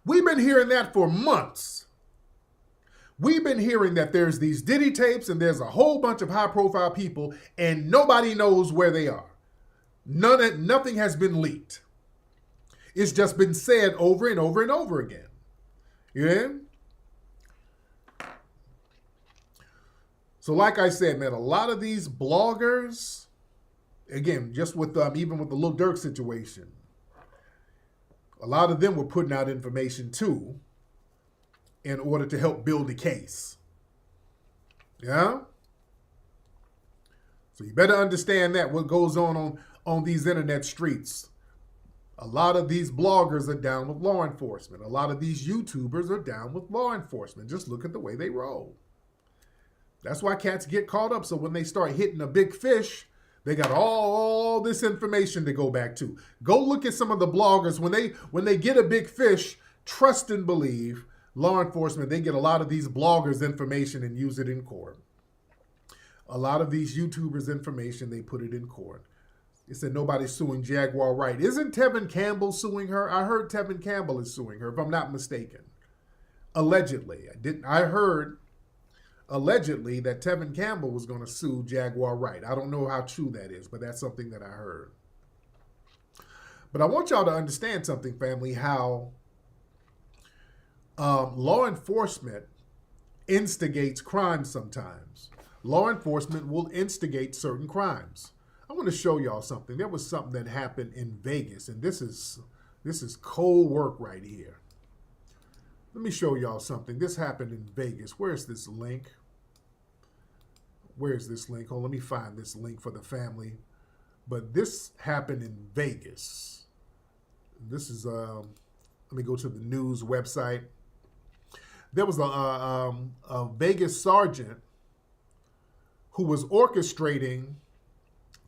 We've been hearing that for months. We've been hearing that there's these Diddy tapes, and there's a whole bunch of high-profile people, and nobody knows where they are. Nothing has been leaked. It's just been said over and over and over again. Yeah? So like I said, man, a lot of these bloggers, again, just with even with the Lil Durk situation, a lot of them were putting out information too in order to help build a case. Yeah? So you better understand that, what goes on these internet streets. A lot of these bloggers are down with law enforcement. A lot of these YouTubers are down with law enforcement. Just look at the way they roll. That's why cats get caught up. So when they start hitting a big fish, they got all this information to go back to. Go look at some of the bloggers. When they get a big fish, trust and believe, law enforcement, they get a lot of these bloggers' information and use it in court. A lot of these YouTubers' information, they put it in court. It said nobody's suing Jaguar Wright. Isn't Tevin Campbell suing her? I heard Tevin Campbell is suing her, if I'm not mistaken. Allegedly. I heard allegedly that Tevin Campbell was going to sue Jaguar Wright. I don't know how true that is, but that's something that I heard. But I want y'all to understand something, family, how law enforcement instigates crimes sometimes. Law enforcement will instigate certain crimes. I want to show y'all something. There was something that happened in Vegas, and this is cold work right here. Let me show y'all something. This happened in Vegas. Where's this link? Where's this link? Oh, let me find this link for the family. But this happened in Vegas. This is, let me go to the news website. There was a Vegas sergeant who was orchestrating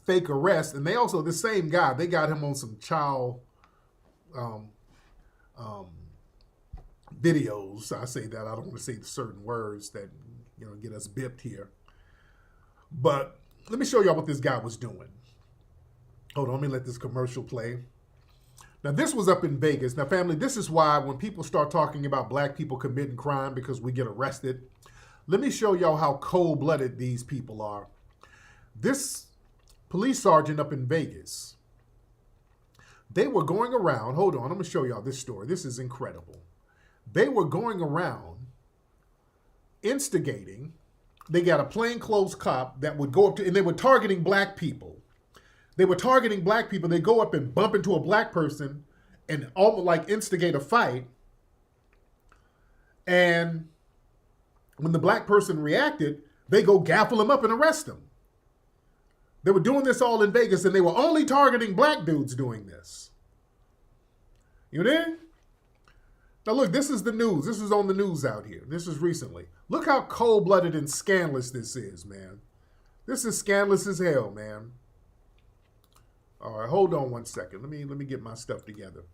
fake arrest, and they also, the same guy, they got him on some child videos. I say that, I don't want to say certain words that, get us bipped here. But let me show y'all what this guy was doing. Hold on, let me let this commercial play. Now, this was up in Vegas. Now, family, this is why when people start talking about black people committing crime because we get arrested, let me show y'all how cold-blooded these people are. This police sergeant up in Vegas, they were going around, hold on, I'm going to show y'all this story. This is incredible. They were going around instigating. They got a plainclothes cop that would go up to, and they were targeting black people. They were targeting black people. They go up and bump into a black person and almost like instigate a fight. And when the black person reacted, they go gaffle him up and arrest him. They were doing this all in Vegas, and they were only targeting black dudes doing this. You know? Now look, this is the news. This is on the news out here. This is recently. Look how cold-blooded and scandalous this is, man. This is scandalous as hell, man. All right, hold on one second. Let me get my stuff together.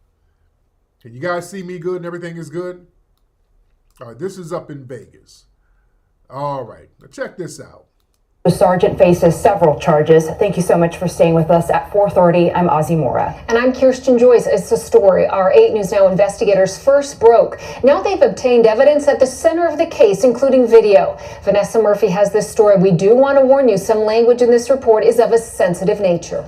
Can you guys see me good and everything is good? All right, this is up in Vegas. All right, now check this out. The sergeant faces several charges. Thank you so much for staying with us at 4:30. I'm Ozzy Mora. And I'm Kirsten Joyce. It's a story our 8 News Now investigators first broke. Now they've obtained evidence at the center of the case, including video. Vanessa Murphy has this story. We do want to warn you, some language in this report is of a sensitive nature.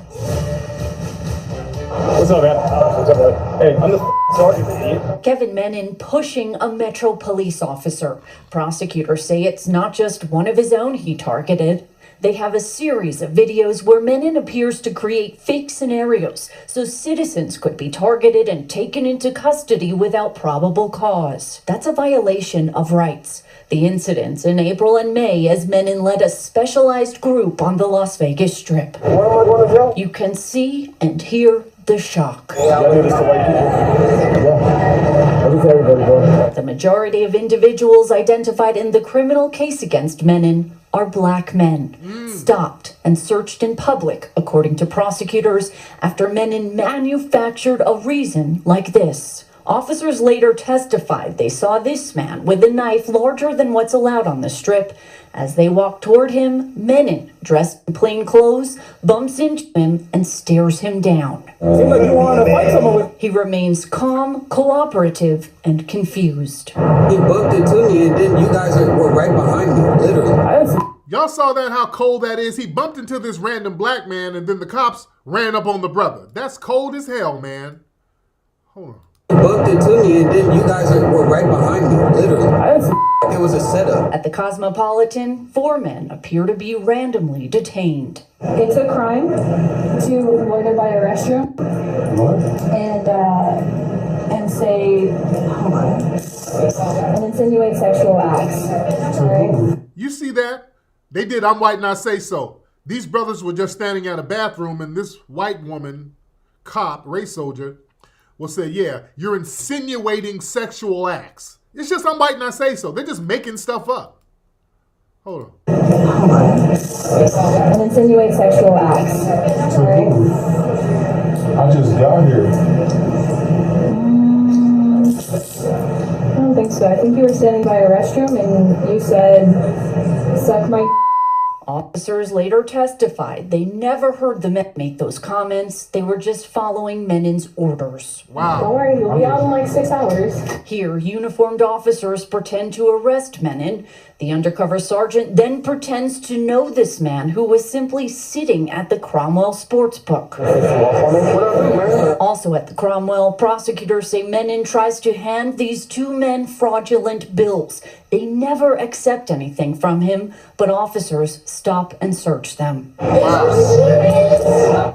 What's up, man? What's up, man? Hey, I'm the sergeant, idiot. Kevin Menon pushing a Metro police officer. Prosecutors say it's not just one of his own he targeted. They have a series of videos where Menon appears to create fake scenarios so citizens could be targeted and taken into custody without probable cause. That's a violation of rights. The incidents in April and May as Menon led a specialized group on the Las Vegas Strip. Where am I going to jail? You can see and hear the shock. Yeah, I do this to white people. Yeah. I do to everybody, bro. The majority of individuals identified in the criminal case against Menon are black men, stopped and searched in public, according to prosecutors, after Menon manufactured a reason like this. Officers later testified they saw this man with a knife larger than what's allowed on the strip. As they walk toward him, Menon, dressed in plain clothes, bumps into him and stares him down. Seems like you want to fight someone with. He remains calm, cooperative, and confused. He bumped into me, and then you guys were right behind me, literally. Y'all saw that, how cold that is? He bumped into this random black man, and then the cops ran up on the brother. That's cold as hell, man. Hold on. He bumped into me, and then you guys were right behind me, literally. It was a setup. At the Cosmopolitan, 4 men appear to be randomly detained. It's a crime to loiter by a restroom and say and insinuate sexual acts. Right? You see that? They did I'm white and I say so. These brothers were just standing at a bathroom and this white woman, cop, race soldier, will say, yeah, you're insinuating sexual acts. It's just I'm white and I say so. They're just making stuff up. Hold on. And insinuate sexual acts. Right? I just got here. I don't think so. I think you were standing by a restroom and you said, suck my. Officers later testified they never heard the men make those comments. They were just following Menon's orders. Wow. Don't worry, you'll be out in like 6 hours. Here, uniformed officers pretend to arrest Menon. The undercover sergeant then pretends to know this man who was simply sitting at the Cromwell Sportsbook. Also at the Cromwell, prosecutors say Menon tries to hand these 2 men fraudulent bills. They never accept anything from him, but officers stop and search them.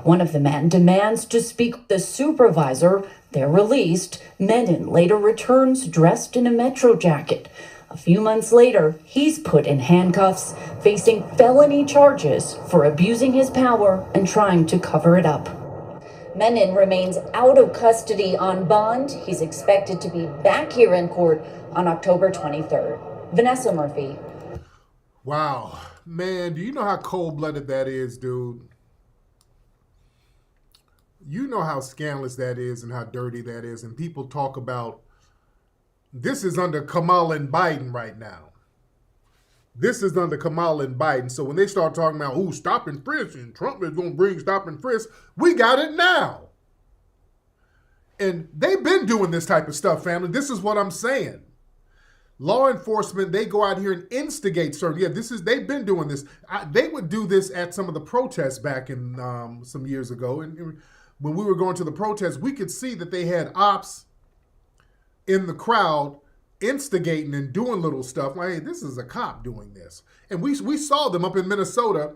One of the men demands to speak with the supervisor. They're released. Menon later returns dressed in a Metro jacket. A few months later, he's put in handcuffs, facing felony charges for abusing his power and trying to cover it up. Menon remains out of custody on bond. He's expected to be back here in court on October 23rd. Vanessa Murphy. Wow. Man, do you know how cold-blooded that is, dude? You know how scandalous that is and how dirty that is. And people talk about, this is under Kamala and Biden right now. This is under Kamala and Biden. So when they start talking about, ooh, stop and frisk, and Trump is going to bring stop and frisk, we got it now. And they've been doing this type of stuff, family. This is what I'm saying. Law enforcement, they go out here and instigate certain. Yeah, they've been doing this. They would do this at some of the protests back in some years ago. And when we were going to the protests, we could see that they had ops in the crowd instigating and doing little stuff. Like, hey, this is a cop doing this. And we saw them up in Minnesota,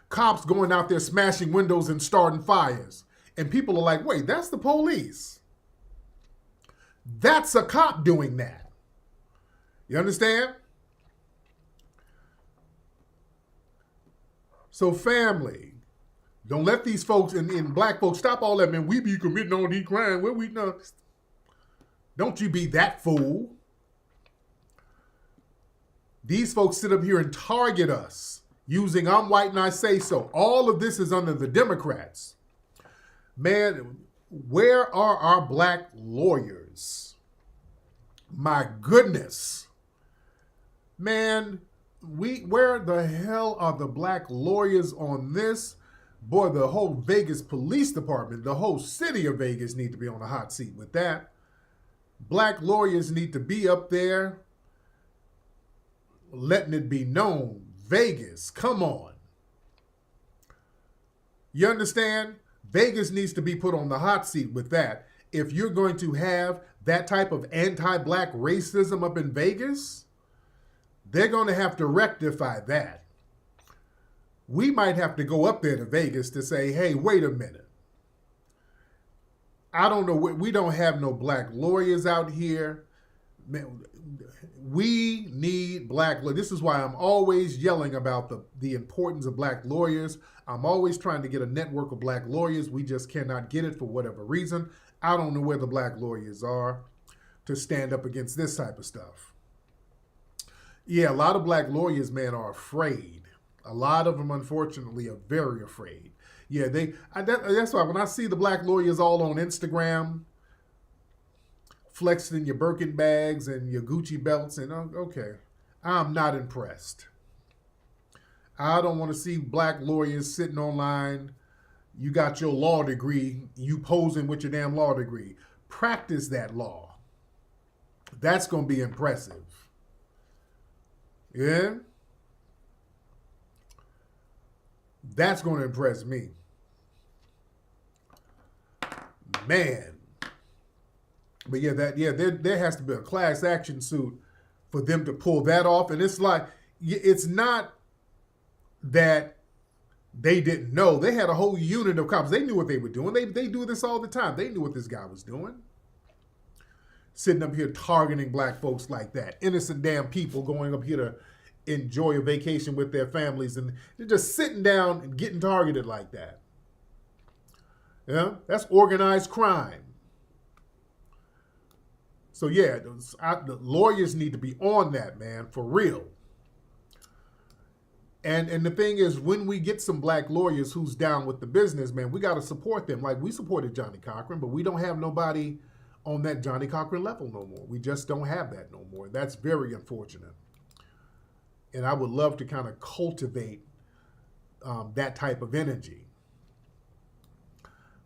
cops going out there smashing windows and starting fires. And people are like, wait, that's the police. That's a cop doing that. You understand? So family, Don't let these folks and black folks stop all that, man. We be committing all these crimes. Where we know? Don't you be that fool. These folks sit up here and target us using "I'm white and I say so." All of this is under the Democrats. Man, where are our black lawyers? My goodness. Man, where the hell are the black lawyers on this? Boy, the whole Vegas Police Department, the whole city of Vegas need to be on the hot seat with that. Black lawyers need to be up there letting it be known. Vegas, come on. You understand? Vegas needs to be put on the hot seat with that. If you're going to have that type of anti-black racism up in Vegas, they're going to have to rectify that. We might have to go up there to Vegas to say, hey, wait a minute. I don't know. We don't have no black lawyers out here. We need black lawyers. This is why I'm always yelling about the importance of black lawyers. I'm always trying to get a network of black lawyers. We just cannot get it for whatever reason. I don't know where the black lawyers are to stand up against this type of stuff. Yeah, a lot of black lawyers, man, are afraid. A lot of them, unfortunately, are very afraid. Yeah, that's why when I see the black lawyers all on Instagram, flexing your Birkin bags and your Gucci belts, and okay, I'm not impressed. I don't want to see black lawyers sitting online. You got your law degree, you posing with your damn law degree. Practice that law. That's going to be impressive. Yeah? That's going to impress me. Man. But there has to be a class action suit for them to pull that off. And it's like, it's not that they didn't know. They had a whole unit of cops. They knew what they were doing. They do this all the time. They knew what this guy was doing. Sitting up here targeting black folks like that. Innocent damn people going up here to enjoy a vacation with their families, and they're just sitting down and getting targeted like that. Yeah, that's organized crime. So yeah, the lawyers need to be on that, man, for real. And the thing is, when we get some black lawyers who's down with the business, man, we got to support them. Like, we supported Johnny Cochran, but we don't have nobody on that Johnny Cochran level no more. We just don't have that no more. That's very unfortunate. And I would love to kind of cultivate that type of energy.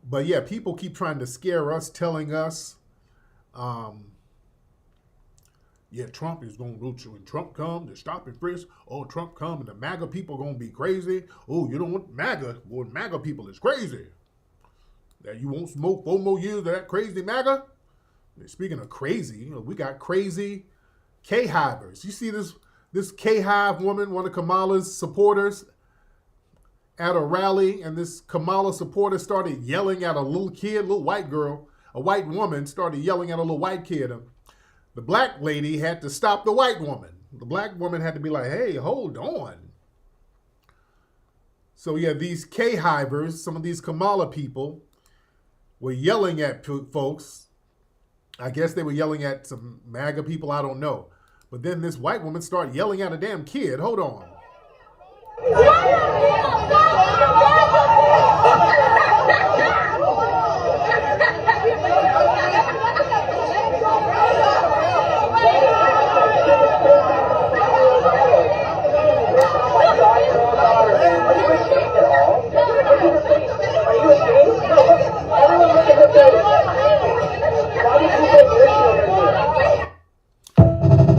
But yeah, people keep trying to scare us, telling us, yeah, Trump is going to do, when Trump come to stop and frisk. Oh, Trump come and the MAGA people going to be crazy. Oh, you don't want MAGA. Well, MAGA people is crazy. That you won't smoke 4 more years of that crazy MAGA. Speaking of crazy, we got crazy K-hivers. You see this K-hive woman, one of Kamala's supporters, at a rally, and this Kamala supporter started yelling at a little kid, little white girl, a white woman started yelling at a little white kid. The black lady had to stop the white woman. The black woman had to be like, hey, hold on. So yeah, these K-hivers, some of these Kamala people were yelling at folks. I guess they were yelling at some MAGA people, I don't know. But then this white woman started yelling at a damn kid. Hold on.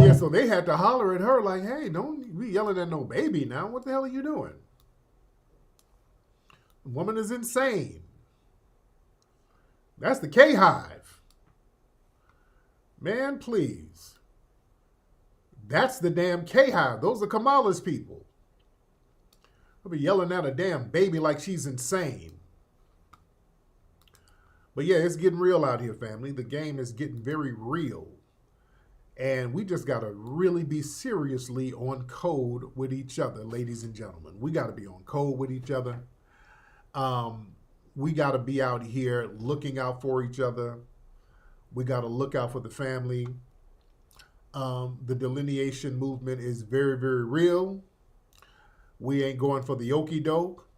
Yeah, so they had to holler at her like, hey, don't be yelling at no baby now. What the hell are you doing? The woman is insane. That's the K-hive. Man, please. That's the damn K-hive. Those are Kamala's people. They'll be yelling at a damn baby like she's insane. But yeah, it's getting real out here, family. The game is getting very real. And we just got to really be seriously on code with each other, ladies and gentlemen. We got to be on code with each other. We got to be out here looking out for each other. We got to look out for the family. The delineation movement is very, very real. We ain't going for the okie doke.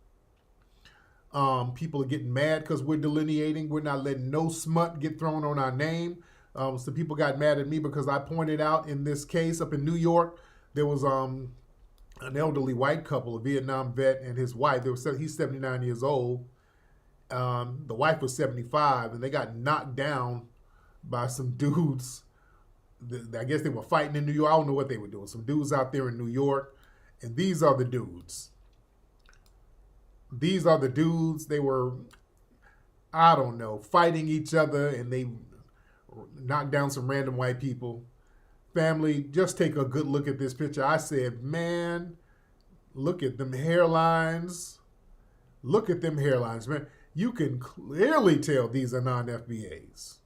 People are getting mad because we're delineating. We're not letting no smut get thrown on our name. Some people got mad at me because I pointed out in this case up in New York, there was an elderly white couple, a Vietnam vet and his wife. He's 79 years old. The wife was 75, and they got knocked down by some dudes. I guess they were fighting in New York. I don't know what they were doing. Some dudes out there in New York. And these are the dudes. These are the dudes. They were, I don't know, fighting each other, and they knocked down some random white people. Family, just take a good look at this picture. I said, man, look at them hairlines. Look at them hairlines, man. You can clearly tell these are non-FBAs.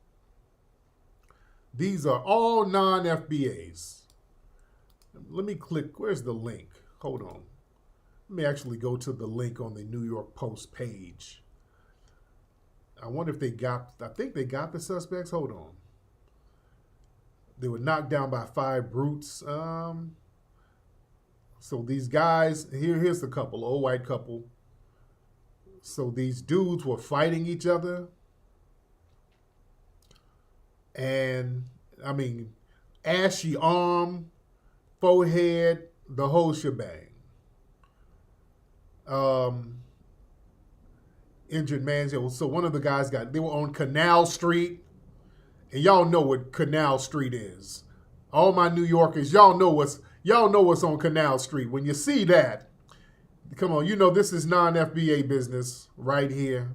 These are all non-FBAs. Let me click. Where's the link? Hold on. Let me actually go to the link on the New York Post page. I wonder if they got, I think they got the suspects. Hold on. They were knocked down by 5 brutes. So these guys, here's the couple, old white couple. So these dudes were fighting each other. And, I mean, ashy arm, forehead, the whole shebang. Injured man. So one of the guys they were on Canal Street. And y'all know what Canal Street is. All my New Yorkers, y'all know what's on Canal Street. When you see that, come on, you know this is non-FBA business right here.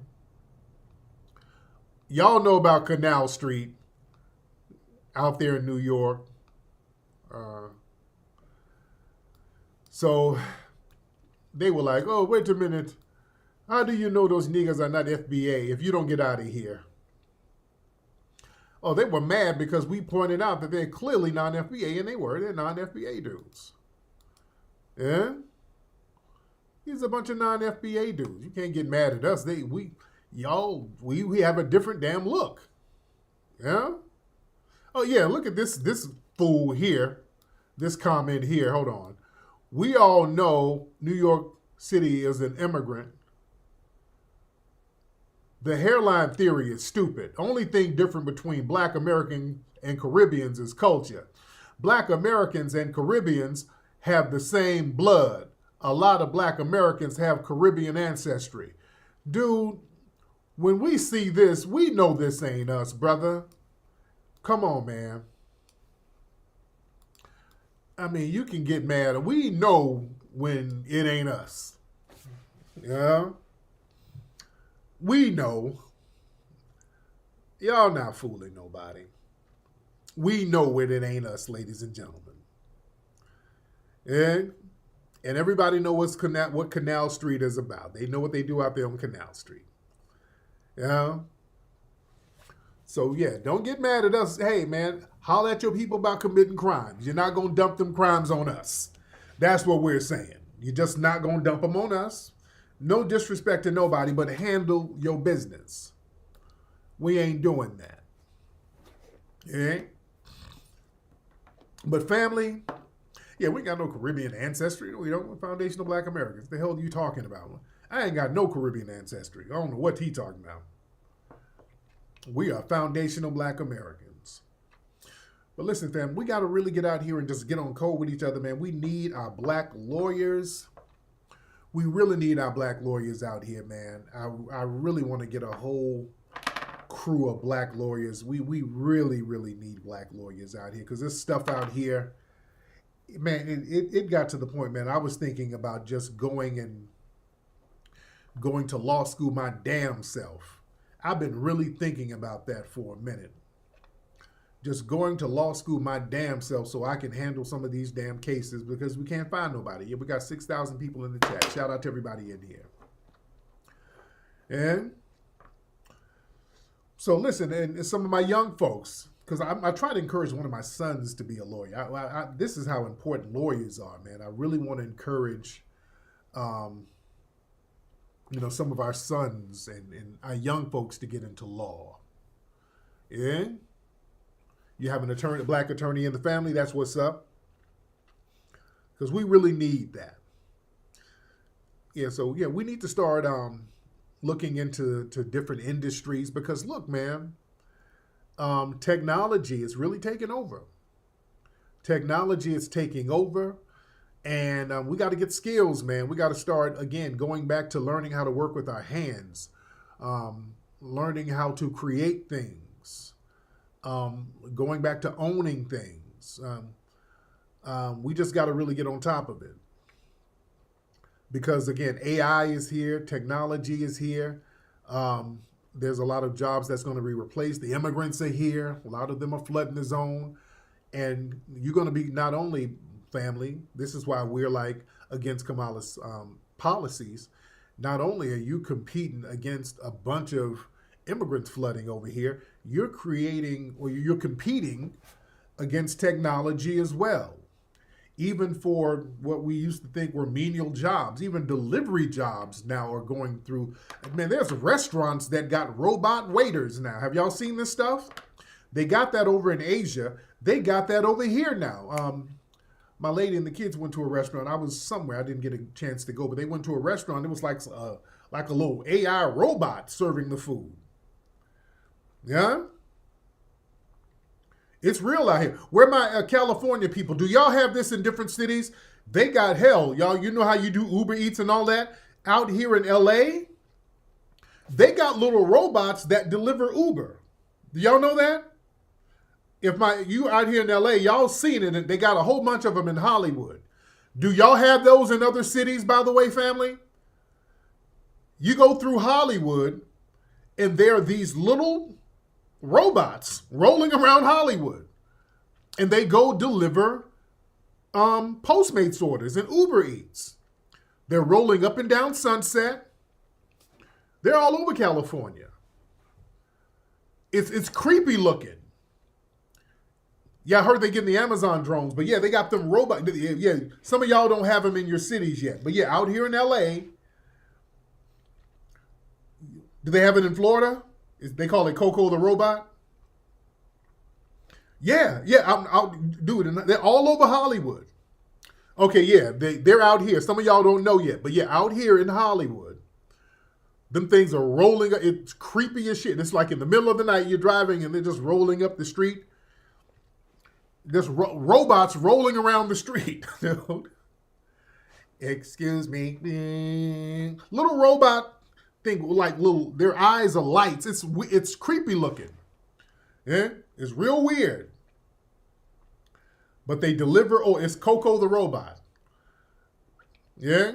Y'all know about Canal Street out there in New York. So they were like, oh, wait a minute. How do you know those niggas are not FBA if you don't get out of here? Oh, they were mad because we pointed out that they're clearly non-FBA, and they were. They're non-FBA dudes. Yeah? These are a bunch of non-FBA dudes. You can't get mad at us. We have a different damn look. Yeah? Oh, yeah, look at this fool here. This comment here. Hold on. We all know New York City is an immigrant. The hairline theory is stupid. Only thing different between Black American and Caribbeans is culture. Black Americans and Caribbeans have the same blood. A lot of Black Americans have Caribbean ancestry. Dude, when we see this, we know this ain't us, brother. Come on, man. I mean, you can get mad. We know when it ain't us. Yeah? We know. Y'all not fooling nobody. We know when it ain't us, ladies and gentlemen. And everybody know what Canal Street is about. They know what they do out there on Canal Street. Yeah? So, yeah, don't get mad at us. Hey, man, holler at your people about committing crimes. You're not going to dump them crimes on us. That's what we're saying. You're just not going to dump them on us. No disrespect to nobody, but handle your business. We ain't doing that. Yeah? But family, yeah, we ain't got no Caribbean ancestry. We don't. We're foundational Black Americans. The hell are you talking about? I ain't got no Caribbean ancestry. I don't know what he talking about. We are foundational Black Americans. But listen, fam, we got to really get out here and just get on code with each other, man. We need our Black lawyers. We really need our Black lawyers out here, man. I really want to get a whole crew of Black lawyers. We really, really need Black lawyers out here because this stuff out here, man, it got to the point, man, I was thinking about just going to law school my damn self. I've been really thinking about that for a minute. Just going to law school my damn self so I can handle some of these damn cases because we can't find nobody. Yeah, we got 6,000 people in the chat. Shout out to everybody in here. And so listen, and some of my young folks, because I try to encourage one of my sons to be a lawyer. This is how important lawyers are, man. I really want to encourage some of our sons and our young folks to get into law. Yeah? You have an attorney, a black attorney in the family, that's what's up. Because we really need that. Yeah, so yeah, we need to start looking into different industries because look, man, technology is really taking over. Technology is taking over, and we got to get skills, man. We got to start, again, going back to learning how to work with our hands, learning how to create things, going back to owning things. We just got to really get on top of it. Because, again, AI is here, technology is here. There's a lot of jobs that's going to be replaced. The immigrants are here. A lot of them are flooding the zone. And you're going to be not only family, this is why we're like against Kamala's policies. Not only are you competing against a bunch of immigrants flooding over here, you're competing against technology as well. Even for what we used to think were menial jobs, even delivery jobs now are going through. Man, there's restaurants that got robot waiters now. Have y'all seen this stuff? They got that over in Asia. They got that over here now. My lady and the kids went to a restaurant. I was somewhere. I didn't get a chance to go, but they went to a restaurant. It was like a little AI robot serving the food. Yeah? It's real out here. Where my California people, do y'all have this in different cities? They got hell. Y'all, you know how you do Uber Eats and all that? Out here in LA, they got little robots that deliver Uber. Do y'all know that? If you out here in LA, y'all seen it, and they got a whole bunch of them in Hollywood. Do y'all have those in other cities, by the way, family? You go through Hollywood, and there are these little robots rolling around Hollywood, and they go deliver Postmates orders and Uber Eats. They're rolling up and down Sunset. They're all over California. It's creepy looking. Yeah, I heard they getting the Amazon drones, but yeah, they got them robots. Yeah, some of y'all don't have them in your cities yet, but yeah, out here in LA, do they have it in Florida? They call it Coco the robot. Yeah, I'll do it. They're all over Hollywood. Okay, yeah, they're out here. Some of y'all don't know yet, but yeah, out here in Hollywood, them things are rolling. It's creepy as shit. It's like in the middle of the night, you're driving and they're just rolling up the street. There's robots rolling around the street. Excuse me. Little robot thing, like their eyes are lights. It's creepy looking. Yeah, it's real weird. But they deliver. Oh, it's Coco the robot. Yeah.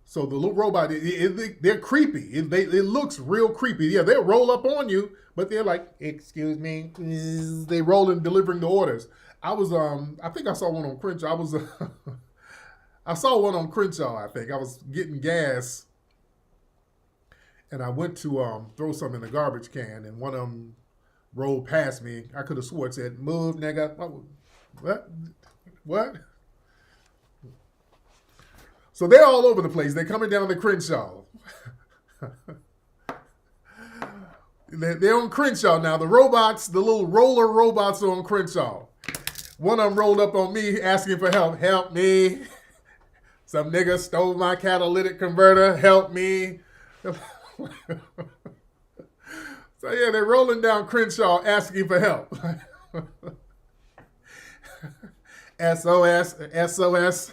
So the little robot, they're creepy. It looks real creepy. Yeah, they'll roll up on you, but they're like, excuse me. They roll in delivering the orders. I think I saw one on Crenshaw. I saw one on Crenshaw, I think. I was getting gas, and I went to throw some in the garbage can, and one of them rolled past me. I could have swore it said, move, nigga. What? So they're all over the place. They're coming down to Crenshaw. They're on Crenshaw now. The robots, the little roller robots are on Crenshaw. One of them rolled up on me asking for help. Help me. Some nigga stole my catalytic converter. Help me. So yeah, they're rolling down Crenshaw asking for help. SOS, SOS.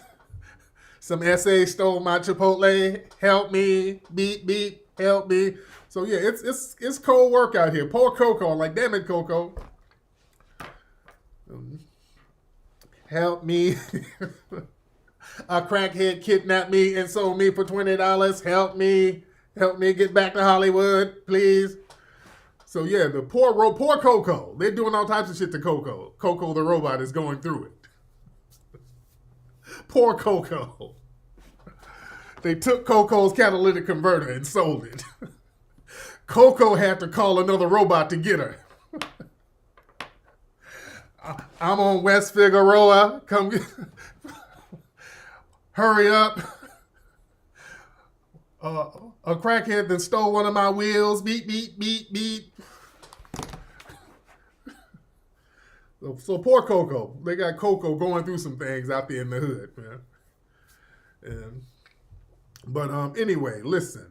Some SA stole my Chipotle. Help me. Beep, beep. Help me. So yeah, it's cold work out here. Poor Coco. I'm like, damn it, Coco. Help me. A crackhead kidnapped me and sold me for $20. Help me. Help me get back to Hollywood, please. So yeah, the poor Coco. They're doing all types of shit to Coco. Coco the robot is going through it. Poor Coco. They took Coco's catalytic converter and sold it. Coco had to call another robot to get her. I'm on West Figueroa. Come get. Hurry up. A crackhead that stole one of my wheels. Beep, beep, beep, beep. So poor Coco. They got Coco going through some things out there in the hood, man. But anyway, listen.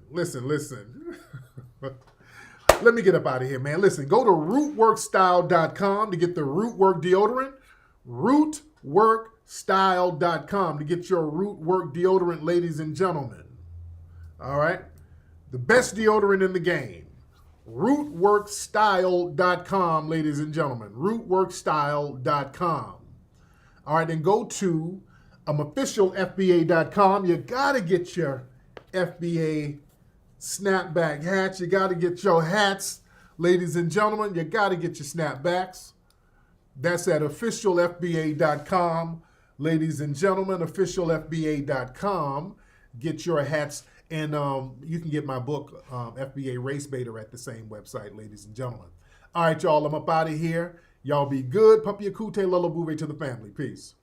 Let me get up out of here, man. Listen, go to rootworkstyle.com to get the Rootwork deodorant. Rootworkstyle.com to get your Rootwork deodorant, ladies and gentlemen. All right? The best deodorant in the game. Rootworkstyle.com, ladies and gentlemen. Rootworkstyle.com. All right, then go to officialfba.com. You got to get your FBA snapback hats. You got to get your hats, ladies and gentlemen. You got to get your snapbacks. That's at officialfba.com, ladies and gentlemen. Officialfba.com. Get your hats. And you can get my book, FBA Race Baiter, at the same website, ladies and gentlemen. All right, y'all, I'm up out of here. Y'all be good. Papi Akute, Lolo Bouve to the family. Peace.